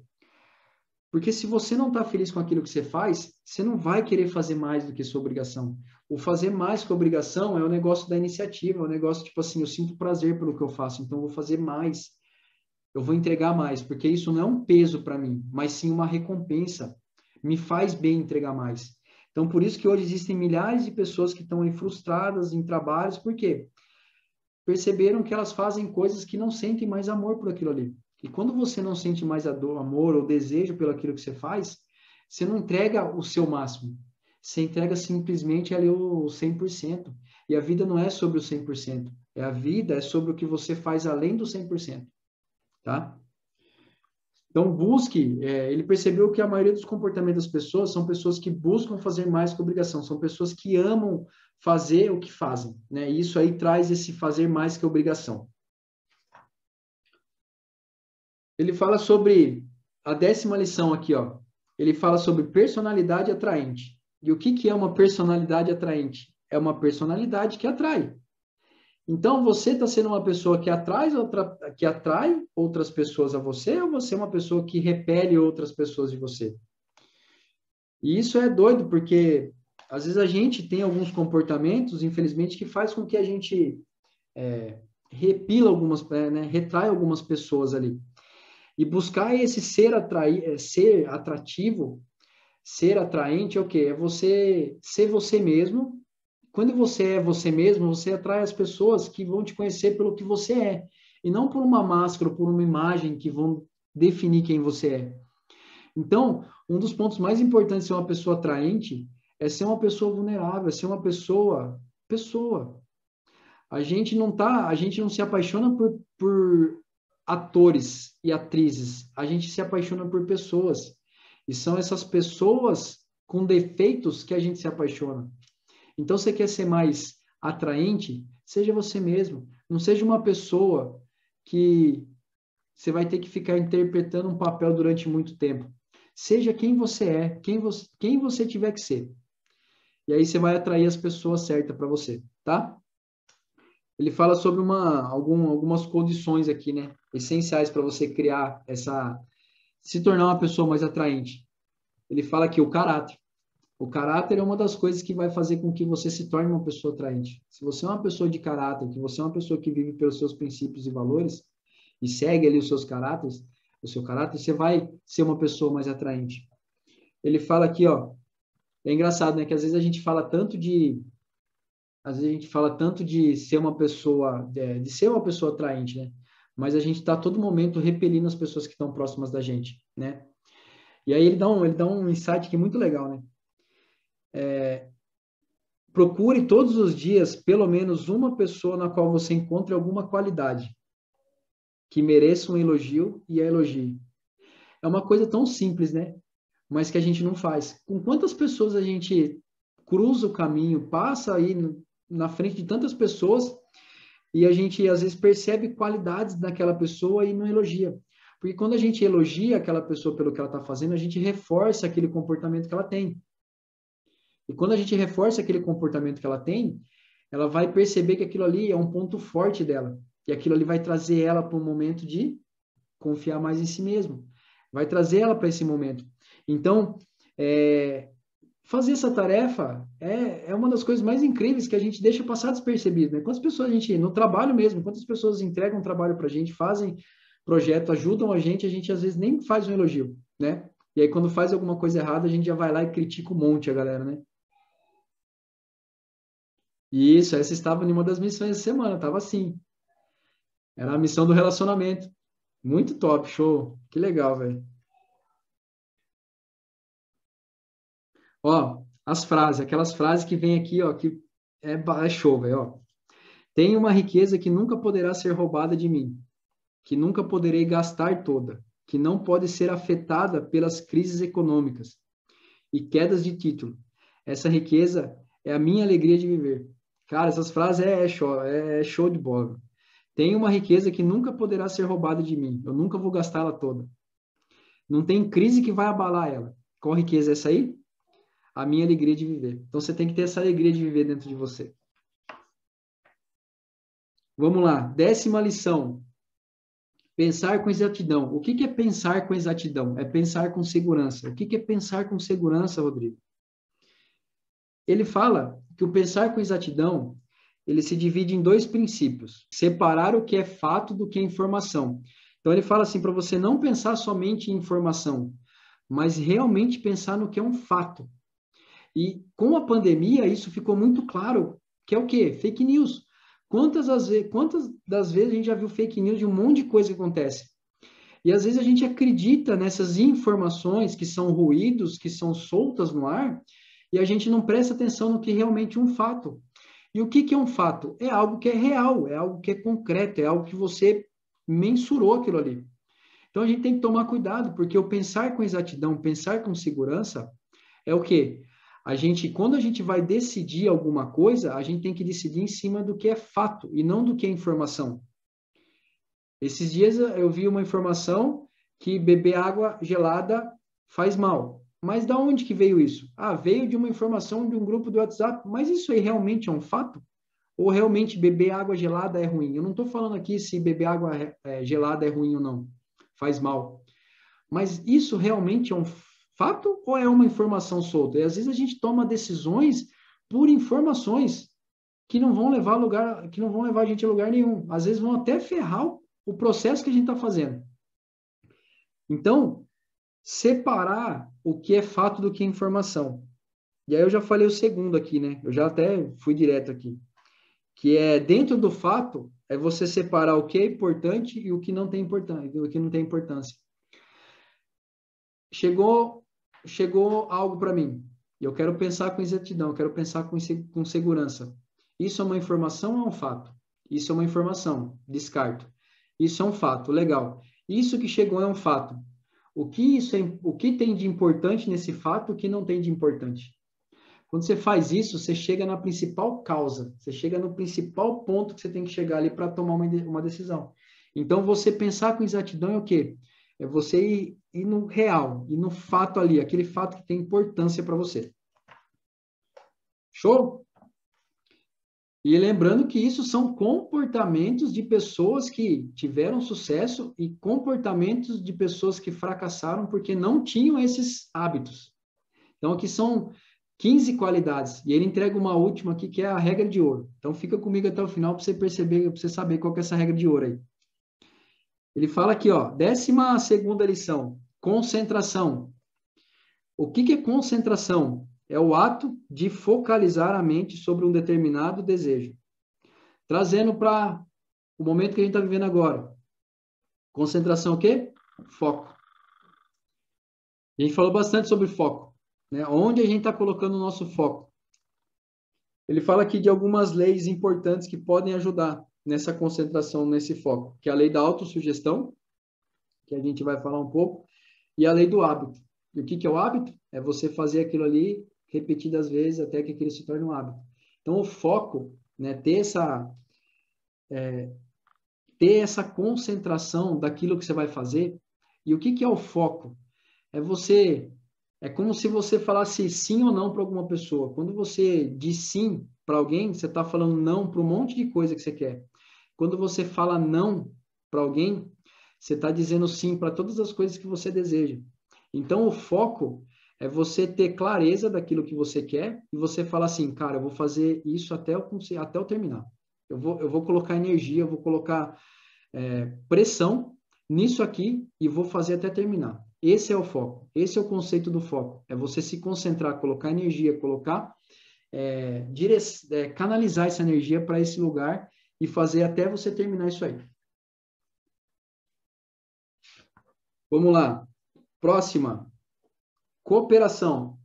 Porque se você não está feliz com aquilo que você faz, você não vai querer fazer mais do que sua obrigação. O fazer mais que obrigação é o negócio da iniciativa, é o negócio tipo assim, eu sinto prazer pelo que eu faço, então eu vou fazer mais, eu vou entregar mais, porque isso não é um peso para mim, mas sim uma recompensa. Me faz bem entregar mais. Então, por isso que hoje existem milhares de pessoas que estão aí frustradas em trabalhos, por quê? Perceberam que elas fazem coisas que não sentem mais amor por aquilo ali. E quando você não sente mais amor ou desejo pelo aquilo que você faz, você não entrega o seu máximo. Você entrega simplesmente ali o 100%. E a vida não é sobre o 100%. A vida é sobre o que você faz além do 100%. Tá? Então, busque. Ele percebeu que a maioria dos comportamentos das pessoas são pessoas que buscam fazer mais que obrigação. São pessoas que amam fazer o que fazem. Né? E isso aí traz esse fazer mais que obrigação. Ele fala sobre a 10ª lição aqui, ó. Ele fala sobre personalidade atraente. E o que é uma personalidade atraente? É uma personalidade que atrai. Então, você está sendo uma pessoa que atrai outras pessoas a você, ou você é uma pessoa que repele outras pessoas de você? E isso é doido, porque às vezes a gente tem alguns comportamentos, infelizmente, que faz com que a gente repila retrai algumas pessoas ali. E buscar esse ser atrativo, ser atraente é o quê? É você ser você mesmo. Quando você é você mesmo, você atrai as pessoas que vão te conhecer pelo que você é, e não por uma máscara, por uma imagem que vão definir quem você é. Então, um dos pontos mais importantes de ser uma pessoa atraente é ser uma pessoa vulnerável, é ser uma pessoa. A gente não se apaixona por atores e atrizes, a gente se apaixona por pessoas. E são essas pessoas com defeitos que a gente se apaixona. Então, você quer ser mais atraente? Seja você mesmo. Não seja uma pessoa que você vai ter que ficar interpretando um papel durante muito tempo. Seja quem você é, quem você tiver que ser. E aí você vai atrair as pessoas certas para você, tá? Ele fala sobre algumas condições aqui, né? Essenciais para você criar se tornar uma pessoa mais atraente. Ele fala que o caráter. O caráter é uma das coisas que vai fazer com que você se torne uma pessoa atraente. Se você é uma pessoa de caráter, que você é uma pessoa que vive pelos seus princípios e valores e segue ali os seus caráteres, o seu caráter, você vai ser uma pessoa mais atraente. Ele fala aqui, ó, é engraçado, né, que às vezes a gente fala tanto de ser uma pessoa, de ser uma pessoa atraente, né? Mas a gente está a todo momento repelindo as pessoas que estão próximas da gente, né? E aí ele dá um insight que é muito legal, né? Procure todos os dias pelo menos uma pessoa na qual você encontre alguma qualidade que mereça um elogio e a elogie. É uma coisa tão simples, né? Mas que a gente não faz. Com quantas pessoas a gente cruza o caminho, passa aí na frente de tantas pessoas e a gente às vezes percebe qualidades daquela pessoa e não elogia. Porque quando a gente elogia aquela pessoa pelo que ela está fazendo, a gente reforça aquele comportamento que ela tem. E quando a gente reforça aquele comportamento que ela tem, ela vai perceber que aquilo ali é um ponto forte dela. E aquilo ali vai trazer ela para um momento de confiar mais em si mesmo. Vai trazer ela para esse momento. Então, fazer essa tarefa é uma das coisas mais incríveis que a gente deixa passar despercebido, né? Quantas pessoas no trabalho mesmo, quantas pessoas entregam trabalho para a gente, fazem projeto ajudam a gente às vezes nem faz um elogio, né? E aí quando faz alguma coisa errada, a gente já vai lá e critica um monte a galera, né? E isso, essa estava em uma das missões da semana, estava assim. Era a missão do relacionamento. Muito top, show. Que legal, velho. Ó, as frases, aquelas frases que vem aqui, ó, que é show, velho, ó. Tenho uma riqueza que nunca poderá ser roubada de mim, que nunca poderei gastar toda, que não pode ser afetada pelas crises econômicas e quedas de título. Essa riqueza é a minha alegria de viver. Cara, essas frases é show de bola. Tenho uma riqueza que nunca poderá ser roubada de mim. Eu nunca vou gastá-la toda. Não tem crise que vai abalar ela. Qual riqueza é essa aí? A minha alegria de viver. Então você tem que ter essa alegria de viver dentro de você. Vamos lá. 10ª lição. Pensar com exatidão. O que é pensar com exatidão? É pensar com segurança. O que é pensar com segurança, Rodrigo? Ele fala que o pensar com exatidão, ele se divide em 2 princípios. Separar o que é fato do que é informação. Então ele fala assim, para você não pensar somente em informação, mas realmente pensar no que é um fato. E com a pandemia, isso ficou muito claro, que é o quê? Fake news. Quantas das vezes a gente já viu fake news de um monte de coisa que acontece? E às vezes a gente acredita nessas informações que são ruídos, que são soltas no ar, e a gente não presta atenção no que realmente é um fato. E o que é um fato? É algo que é real, é algo que é concreto, é algo que você mensurou aquilo ali. Então a gente tem que tomar cuidado, porque o pensar com exatidão, pensar com segurança, é o quê? Quando a gente vai decidir alguma coisa, a gente tem que decidir em cima do que é fato e não do que é informação. Esses dias eu vi uma informação que beber água gelada faz mal. Mas da onde que veio isso? Ah, veio de uma informação de um grupo do WhatsApp. Mas isso aí realmente é um fato? Ou realmente beber água gelada é ruim? Eu não estou falando aqui se beber água gelada é ruim ou não. Faz mal. Mas isso realmente é um fato ou é uma informação solta? E às vezes a gente toma decisões por informações que não vão levar que não vão levar a gente a lugar nenhum. Às vezes vão até ferrar o processo que a gente está fazendo. Então, separar o que é fato do que é informação. E aí eu já falei o segundo aqui, né? Eu já até fui direto aqui. Que é dentro do fato, é você separar o que é importante e o que não tem importância, o que não tem importância. Chegou algo para mim. E eu quero pensar com exatidão, eu quero pensar com segurança. Isso é uma informação ou é um fato? Isso é uma informação, descarto. Isso é um fato, legal. Isso que chegou é um fato. O que tem de importante nesse fato, o que não tem de importante? Quando você faz isso, você chega na principal causa, você chega no principal ponto que você tem que chegar ali para tomar uma decisão. Então, você pensar com exatidão é o quê? É você ir no real, ir no fato ali, aquele fato que tem importância para você. Show? E lembrando que isso são comportamentos de pessoas que tiveram sucesso e comportamentos de pessoas que fracassaram porque não tinham esses hábitos. Então, aqui são 15 qualidades. E ele entrega uma última aqui, que é a regra de ouro. Então, fica comigo até o final para você perceber, para você saber qual que é essa regra de ouro aí. Ele fala aqui, ó, 12ª lição, concentração. O que é concentração? É o ato de focalizar a mente sobre um determinado desejo. Trazendo para o momento que a gente está vivendo agora. Concentração o quê? Foco. A gente falou bastante sobre foco, né? Onde a gente está colocando o nosso foco. Ele fala aqui de algumas leis importantes que podem ajudar nessa concentração, nesse foco, que é a lei da autossugestão, que a gente vai falar um pouco, e a lei do hábito. E o que é o hábito? É você fazer aquilo ali repetidas vezes até que aquilo se torne um hábito. Então, o foco, né, ter essa concentração daquilo que você vai fazer. E o que é o foco? É como se você falasse sim ou não para alguma pessoa. Quando você diz sim para alguém, você está falando não para um monte de coisa que você quer. Quando você fala não para alguém, você está dizendo sim para todas as coisas que você deseja. Então, o foco é você ter clareza daquilo que você quer e você falar assim, cara, eu vou fazer isso até eu terminar. Eu vou colocar energia, eu vou colocar pressão nisso aqui e vou fazer até terminar. Esse é o foco, esse é o conceito do foco. É você se concentrar, colocar energia, canalizar essa energia para esse lugar e fazer até você terminar isso aí. Vamos lá. Próxima. Cooperação.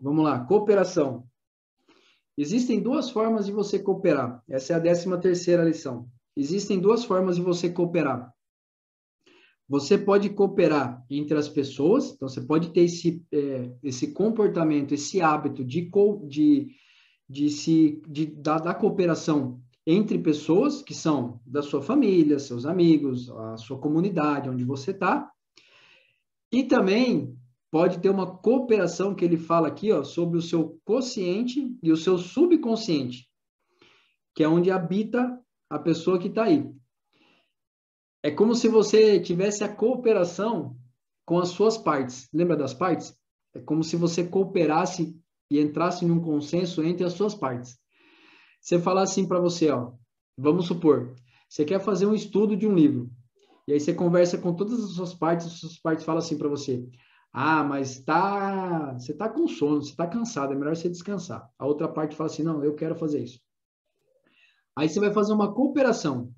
Vamos lá. Cooperação. Existem duas formas de você cooperar. Essa é a 13ª lição. Existem duas formas de você cooperar. Você pode cooperar entre as pessoas, então você pode ter esse comportamento, esse hábito da cooperação entre pessoas que são da sua família, seus amigos, a sua comunidade, onde você está. E também pode ter uma cooperação que ele fala aqui, ó, sobre o seu consciente e o seu subconsciente, que é onde habita a pessoa que está aí. É como se você tivesse a cooperação com as suas partes. Lembra das partes? É como se você cooperasse e entrasse em um consenso entre as suas partes. Você falar assim para você, ó, vamos supor, você quer fazer um estudo de um livro, e aí você conversa com todas as suas partes falam assim para você, mas você tá com sono, você tá cansado, é melhor você descansar. A outra parte fala assim, não, eu quero fazer isso. Aí você vai fazer uma cooperação.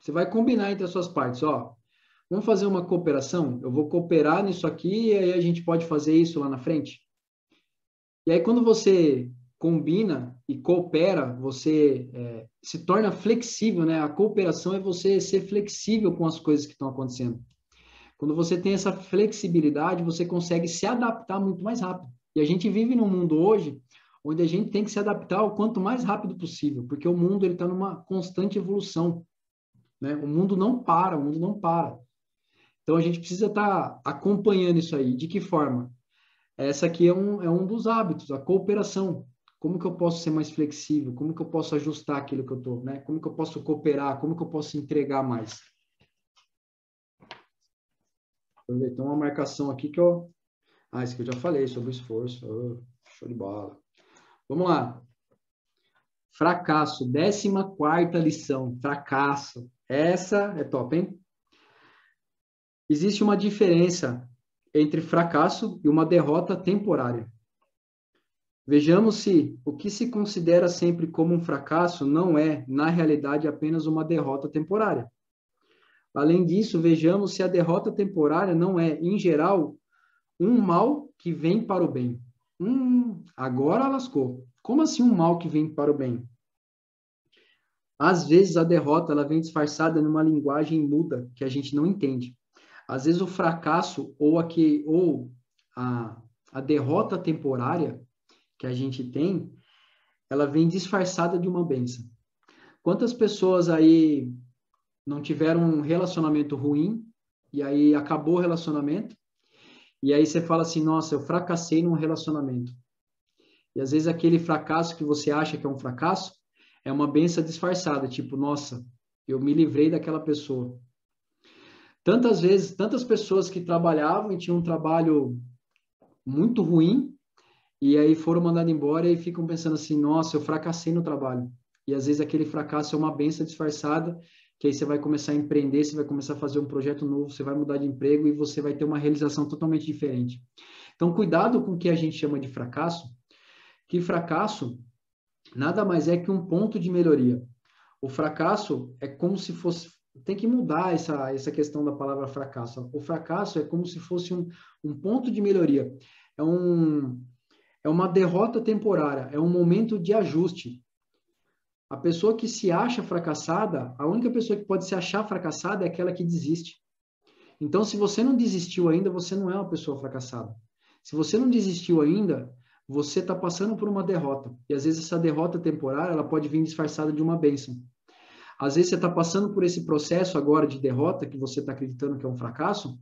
Você vai combinar entre as suas partes, ó, vamos fazer uma cooperação? Eu vou cooperar nisso aqui e aí a gente pode fazer isso lá na frente? E aí quando você combina e coopera, você se torna flexível, né? A cooperação é você ser flexível com as coisas que estão acontecendo. Quando você tem essa flexibilidade, você consegue se adaptar muito mais rápido. E a gente vive num mundo hoje onde a gente tem que se adaptar o quanto mais rápido possível, porque o mundo está numa constante evolução. Né? O mundo não para, o mundo não para. Então, a gente precisa estar acompanhando isso aí. De que forma? Essa aqui é um dos hábitos, a cooperação. Como que eu posso ser mais flexível? Como que eu posso ajustar aquilo que eu estou, né? Como que eu posso cooperar? Como que eu posso entregar mais? Tem uma marcação aqui que eu... isso que eu já falei sobre o esforço. Show de bola. Vamos lá. Fracasso, 14ª lição. Fracasso. Essa é top, hein? Existe uma diferença entre fracasso e uma derrota temporária. Vejamos se o que se considera sempre como um fracasso não é, na realidade, apenas uma derrota temporária. Além disso, vejamos se a derrota temporária não é, em geral, um mal que vem para o bem. Agora lascou. Como assim um mal que vem para o bem? Às vezes a derrota ela vem disfarçada numa linguagem muda que a gente não entende. Às vezes o fracasso ou a derrota temporária que a gente tem, ela vem disfarçada de uma bênção. Quantas pessoas aí não tiveram um relacionamento ruim e aí acabou o relacionamento e aí você fala assim, nossa, eu fracassei num relacionamento. E às vezes aquele fracasso que você acha que é um fracasso é uma bênção disfarçada, tipo, nossa, eu me livrei daquela pessoa. Tantas vezes, tantas pessoas que trabalhavam e tinham um trabalho muito ruim, e aí foram mandadas embora e ficam pensando assim, nossa, eu fracassei no trabalho. E às vezes aquele fracasso é uma bênção disfarçada, que aí você vai começar a empreender, você vai começar a fazer um projeto novo, você vai mudar de emprego e você vai ter uma realização totalmente diferente. Então, cuidado com o que a gente chama de fracasso, que fracasso nada mais é que um ponto de melhoria. O fracasso é como se fosse... Tem que mudar essa questão da palavra fracasso. O fracasso é como se fosse um ponto de melhoria. É uma derrota temporária, é um momento de ajuste. A pessoa que se acha fracassada, a única pessoa que pode se achar fracassada é aquela que desiste. Então, se você não desistiu ainda, você não é uma pessoa fracassada. Se você não desistiu ainda, você está passando por uma derrota. E às vezes essa derrota temporária, ela pode vir disfarçada de uma bênção. Às vezes você está passando por esse processo agora de derrota, que você está acreditando que é um fracasso,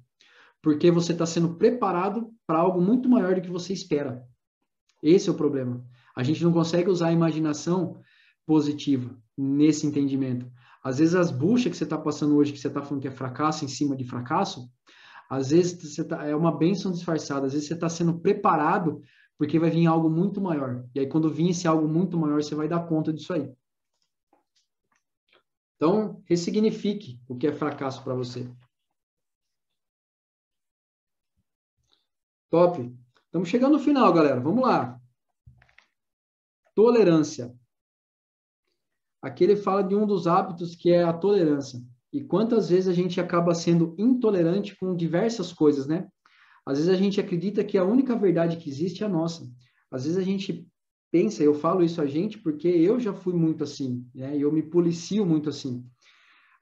porque você está sendo preparado para algo muito maior do que você espera. Esse é o problema. A gente não consegue usar a imaginação positiva nesse entendimento. Às vezes as buchas que você está passando hoje, que você está falando que é fracasso em cima de fracasso, às vezes é uma bênção disfarçada, às vezes você está sendo preparado porque vai vir algo muito maior. E aí quando vir esse algo muito maior, você vai dar conta disso aí. Então, ressignifique o que é fracasso para você. Top. Estamos chegando no final, galera. Vamos lá. Tolerância. Aqui ele fala de um dos hábitos que é a tolerância. E quantas vezes a gente acaba sendo intolerante com diversas coisas, né? Às vezes a gente acredita que a única verdade que existe é a nossa. Às vezes a gente pensa, eu falo isso a gente porque eu já fui muito assim, né? E eu me policio muito assim.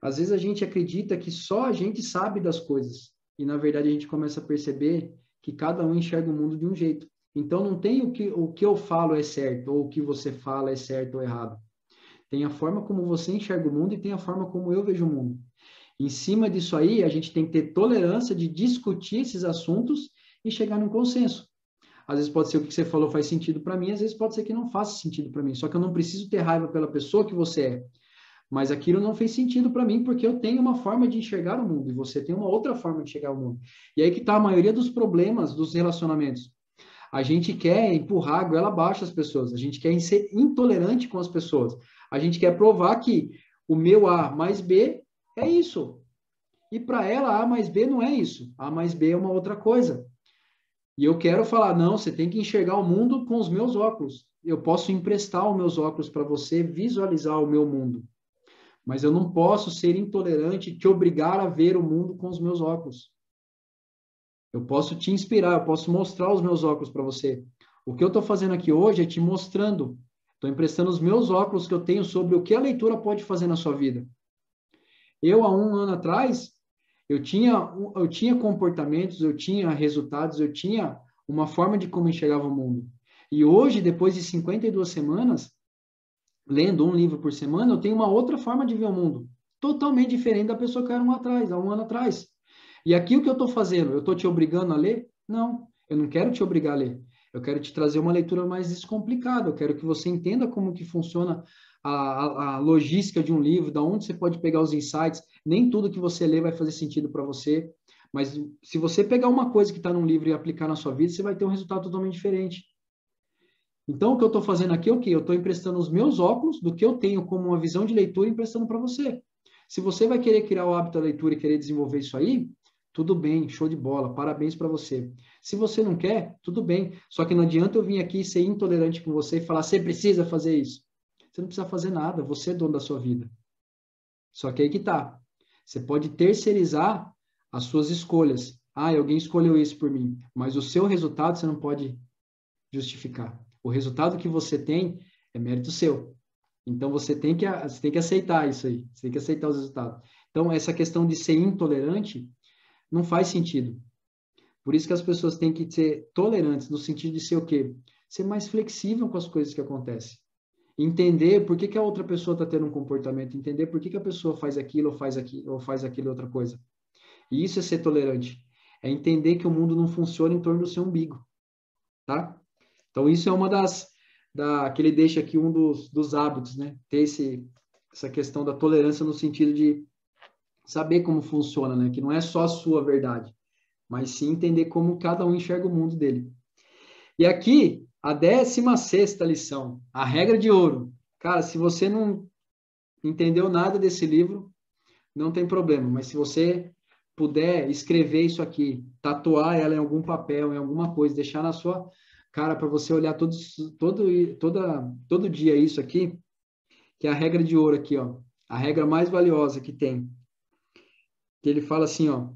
Às vezes a gente acredita que só a gente sabe das coisas. E na verdade a gente começa a perceber que cada um enxerga o mundo de um jeito. Então não tem o que eu falo é certo, ou o que você fala é certo ou errado. Tem a forma como você enxerga o mundo e tem a forma como eu vejo o mundo. Em cima disso aí, a gente tem que ter tolerância de discutir esses assuntos e chegar num consenso. Às vezes pode ser o que você falou faz sentido para mim, às vezes pode ser que não faça sentido para mim. Só que eu não preciso ter raiva pela pessoa que você é. Mas aquilo não fez sentido para mim porque eu tenho uma forma de enxergar o mundo e você tem uma outra forma de enxergar o mundo. E aí que está a maioria dos problemas dos relacionamentos. A gente quer empurrar a goela abaixo as pessoas, a gente quer ser intolerante com as pessoas. A gente quer provar que o meu A mais B é isso. E para ela, A mais B não é isso. A mais B é uma outra coisa. E eu quero falar, não, você tem que enxergar o mundo com os meus óculos. Eu posso emprestar os meus óculos para você visualizar o meu mundo. Mas eu não posso ser intolerante e te obrigar a ver o mundo com os meus óculos. Eu posso te inspirar, eu posso mostrar os meus óculos para você. O que eu estou fazendo aqui hoje é te mostrando. Estou emprestando os meus óculos que eu tenho sobre o que a leitura pode fazer na sua vida. Eu, há um ano atrás, eu tinha comportamentos, eu tinha resultados, eu tinha uma forma de como enxergava o mundo. E hoje, depois de 52 semanas, lendo um livro por semana, eu tenho uma outra forma de ver o mundo. Totalmente diferente da pessoa que era há um ano atrás. E aqui o que eu estou fazendo? Eu estou te obrigando a ler? Não, eu não quero te obrigar a ler. Eu quero te trazer uma leitura mais descomplicada. Eu quero que você entenda como que funciona a logística de um livro, da onde você pode pegar os insights. Nem tudo que você lê vai fazer sentido para você, mas se você pegar uma coisa que está num livro e aplicar na sua vida, você vai ter um resultado totalmente diferente. Então, o que eu estou fazendo aqui é o quê? Eu estou emprestando os meus óculos do que eu tenho como uma visão de leitura e emprestando para você. Se você vai querer criar o hábito da leitura e querer desenvolver isso aí, tudo bem, show de bola, parabéns para você. Se você não quer, tudo bem. Só que não adianta eu vir aqui ser intolerante com você e falar, você precisa fazer isso. Você não precisa fazer nada, você é dono da sua vida. Só que aí que tá. Você pode terceirizar as suas escolhas. Ah, alguém escolheu isso por mim, mas o seu resultado você não pode justificar. O resultado que você tem é mérito seu. Então você tem que aceitar isso aí. Você tem que aceitar os resultados. Então essa questão de ser intolerante não faz sentido. Por isso que as pessoas têm que ser tolerantes no sentido de ser o quê? Ser mais flexível com as coisas que acontecem. Entender por que, que a outra pessoa está tendo um comportamento, entender por que, que a pessoa faz aquilo ou faz aquilo outra coisa. E isso é ser tolerante. É entender que o mundo não funciona em torno do seu umbigo, tá? Então isso é uma que ele deixa aqui um dos hábitos, né? Ter essa questão da tolerância no sentido de saber como funciona, né? Que não é só a sua verdade, mas sim entender como cada um enxerga o mundo dele. E aqui, a 16ª lição, a regra de ouro. Cara, se você não entendeu nada desse livro, não tem problema, mas se você puder escrever isso aqui, tatuar ela em algum papel, em alguma coisa, deixar na sua cara para você olhar todo dia isso aqui, que é a regra de ouro aqui, ó, a regra mais valiosa que tem. Que ele fala assim, ó,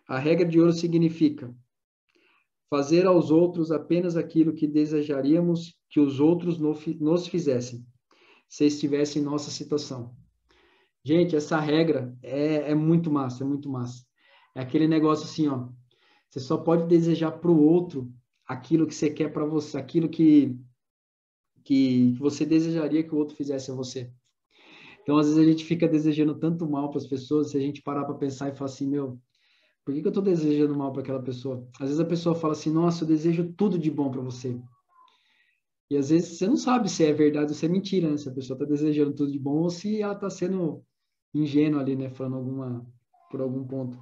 a regra de ouro significa fazer aos outros apenas aquilo que desejaríamos que os outros nos fizessem, se estivessem em nossa situação. Gente, essa regra é muito massa, é muito massa. É aquele negócio assim, ó, você só pode desejar para o outro aquilo que você quer para você, aquilo que você desejaria que o outro fizesse a você. Então, às vezes a gente fica desejando tanto mal para as pessoas, se a gente parar para pensar e falar assim, meu, por que eu estou desejando mal para aquela pessoa? Às vezes a pessoa fala assim, nossa, eu desejo tudo de bom para você. E às vezes você não sabe se é verdade ou se é mentira, né? Se a pessoa está desejando tudo de bom ou se ela está sendo ingênua ali, né? Falando por algum ponto.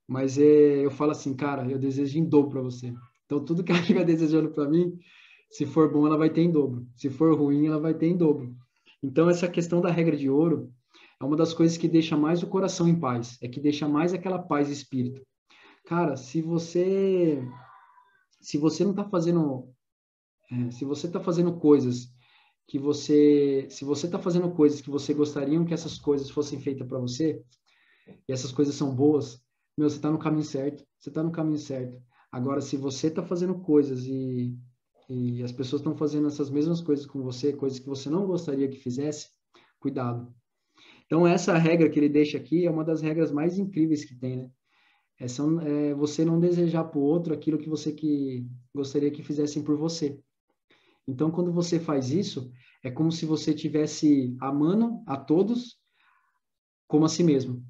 Mas eu falo assim, cara, eu desejo em dobro para você. Então, tudo que ela estiver desejando para mim, se for bom, ela vai ter em dobro. Se for ruim, ela vai ter em dobro. Então, essa questão da regra de ouro É uma das coisas que deixa mais o coração em paz, é que deixa mais aquela paz de espírito. Cara, se você não está fazendo, se você está fazendo coisas se você está fazendo coisas que você gostaria que essas coisas fossem feitas para você, e essas coisas são boas, meu, você está no caminho certo, você está no caminho certo. Agora, se você está fazendo coisas e as pessoas estão fazendo essas mesmas coisas com você, coisas que você não gostaria que fizesse, cuidado. Então, essa regra que ele deixa aqui é uma das regras mais incríveis que tem, né? É você não desejar para o outro aquilo que você gostaria que fizessem por você. Então, quando você faz isso, é como se você estivesse amando a todos como a si mesmo.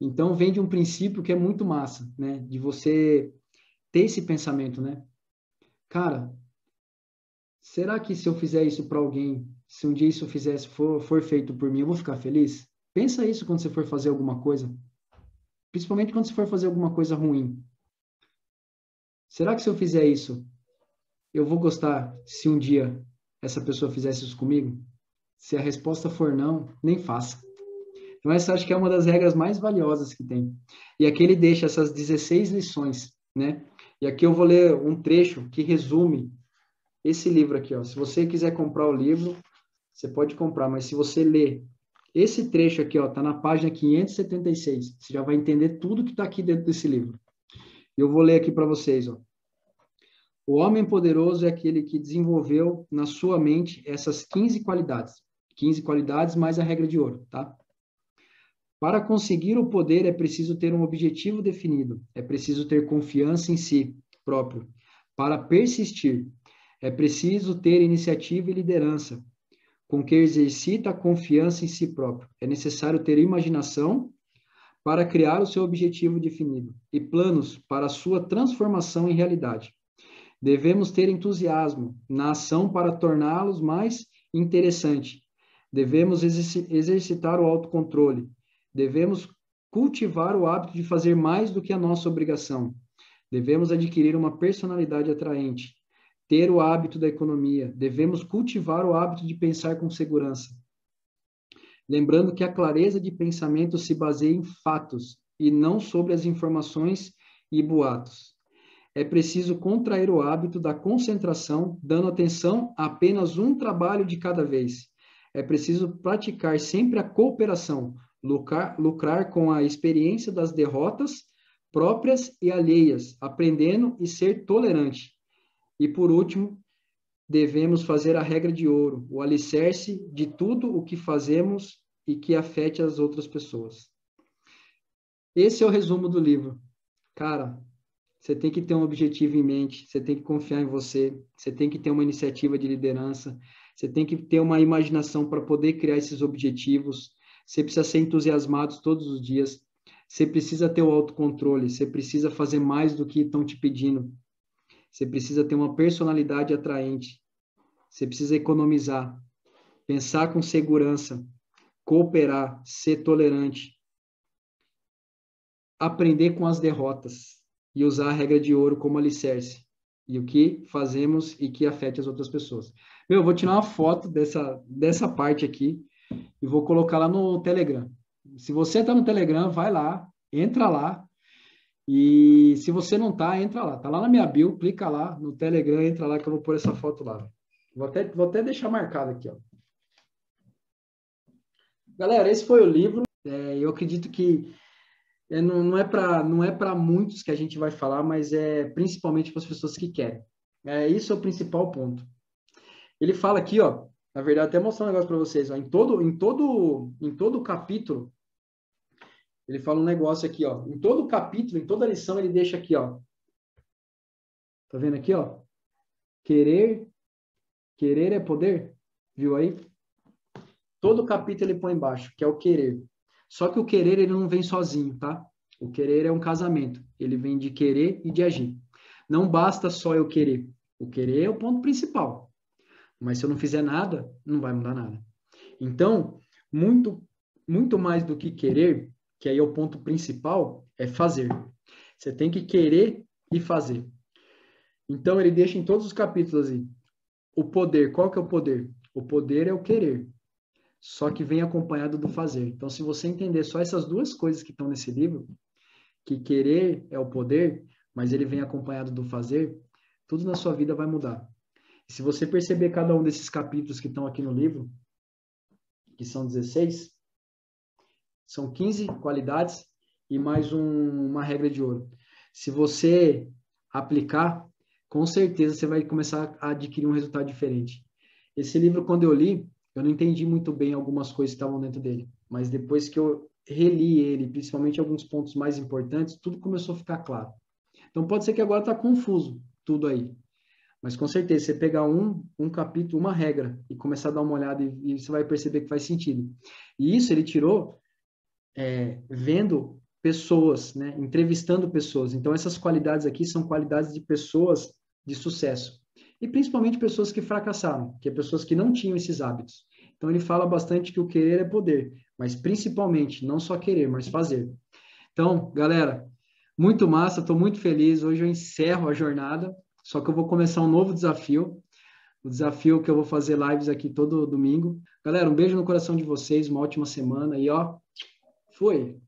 Então, vem de um princípio que é muito massa, né? De você ter esse pensamento, né? Cara, será que se eu fizer isso para alguém, se um dia isso for feito por mim, eu vou ficar feliz? Pensa isso quando você for fazer alguma coisa, principalmente quando você for fazer alguma coisa ruim. Será que se eu fizer isso, eu vou gostar se um dia essa pessoa fizesse isso comigo? Se a resposta for não, nem faça. Então, essa acho que é uma das regras mais valiosas que tem. E aqui ele deixa essas 16 lições, né? E aqui eu vou ler um trecho que resume esse livro aqui, ó. Se você quiser comprar o livro, você pode comprar, mas se você ler esse trecho aqui, ó, tá na página 576, você já vai entender tudo que está aqui dentro desse livro. Eu vou ler aqui para vocês, ó. O homem poderoso é aquele que desenvolveu na sua mente essas 15 qualidades. 15 qualidades mais a regra de ouro, tá? Para conseguir o poder é preciso ter um objetivo definido, é preciso ter confiança em si próprio. Para persistir, é preciso ter iniciativa e liderança, com que exercita a confiança em si próprio. É necessário ter imaginação para criar o seu objetivo definido e planos para a sua transformação em realidade. Devemos ter entusiasmo na ação para torná-los mais interessante. Devemos exercitar o autocontrole. Devemos cultivar o hábito de fazer mais do que a nossa obrigação. Devemos adquirir uma personalidade atraente. Ter o hábito da economia. Devemos cultivar o hábito de pensar com segurança. Lembrando que a clareza de pensamento se baseia em fatos e não sobre as informações e boatos. É preciso contrair o hábito da concentração, dando atenção a apenas um trabalho de cada vez. É preciso praticar sempre a cooperação, lucrar com a experiência das derrotas próprias e alheias, aprendendo e ser tolerante. E, por último, devemos fazer a regra de ouro, o alicerce de tudo o que fazemos e que afete as outras pessoas. Esse é o resumo do livro. Cara, você tem que ter um objetivo em mente, você tem que confiar em você, você tem que ter uma iniciativa de liderança, você tem que ter uma imaginação para poder criar esses objetivos, você precisa ser entusiasmado todos os dias, você precisa ter o autocontrole, você precisa fazer mais do que estão te pedindo, você precisa ter uma personalidade atraente, você precisa economizar, pensar com segurança, cooperar, ser tolerante, aprender com as derrotas e usar a regra de ouro como alicerce. E o que fazemos e que afete as outras pessoas. Eu vou tirar uma foto dessa parte aqui e vou colocar lá no Telegram. Se você está no Telegram, vai lá, entra lá. E se você não está, entra lá. Está lá na minha bio, clica lá no Telegram, entra lá que eu vou pôr essa foto lá. Vou até deixar marcado aqui, ó. Galera, esse foi o livro. Eu acredito que não é para muitos que a gente vai falar, mas é principalmente para as pessoas que querem. Isso é o principal ponto. Ele fala aqui, ó, na verdade, até mostrar um negócio para vocês, ó, em todo capítulo, ele fala um negócio aqui, ó, em todo capítulo, em toda lição, ele deixa aqui, ó, tá vendo aqui, ó, querer é poder, viu aí? Todo capítulo ele põe embaixo, que é o querer. Só que o querer, ele não vem sozinho, tá? O querer é um casamento. Ele vem de querer e de agir. Não basta só eu querer. O querer é o ponto principal. Mas se eu não fizer nada, não vai mudar nada. Então, muito mais do que querer, que aí é o ponto principal, é fazer. Você tem que querer e fazer. Então, ele deixa em todos os capítulos aí. O poder, qual que é o poder? O poder é o querer. só que vem acompanhado do fazer. Então, se você entender só essas duas coisas que estão nesse livro, que querer é o poder, mas ele vem acompanhado do fazer, tudo na sua vida vai mudar. E se você perceber cada um desses capítulos que estão aqui no livro, que são 16, são 15 qualidades e mais uma regra de ouro. Se você aplicar, com certeza você vai começar a adquirir um resultado diferente. Esse livro, quando eu li, eu não entendi muito bem algumas coisas que estavam dentro dele, mas depois que eu reli ele, principalmente alguns pontos mais importantes, tudo começou a ficar claro. Então pode ser que agora está confuso tudo aí, mas com certeza você pegar um capítulo, uma regra e começar a dar uma olhada e você vai perceber que faz sentido. E isso ele tirou vendo pessoas, né, entrevistando pessoas. Então essas qualidades aqui são qualidades de pessoas de sucesso e principalmente pessoas que fracassaram, que é pessoas que não tinham esses hábitos. Então ele fala bastante que o querer é poder, mas principalmente não só querer, mas fazer. Então, galera, muito massa, estou muito feliz. Hoje eu encerro a jornada, só que eu vou começar um novo desafio. O desafio que eu vou fazer lives aqui todo domingo. Galera, um beijo no coração de vocês, uma ótima semana e ó, foi!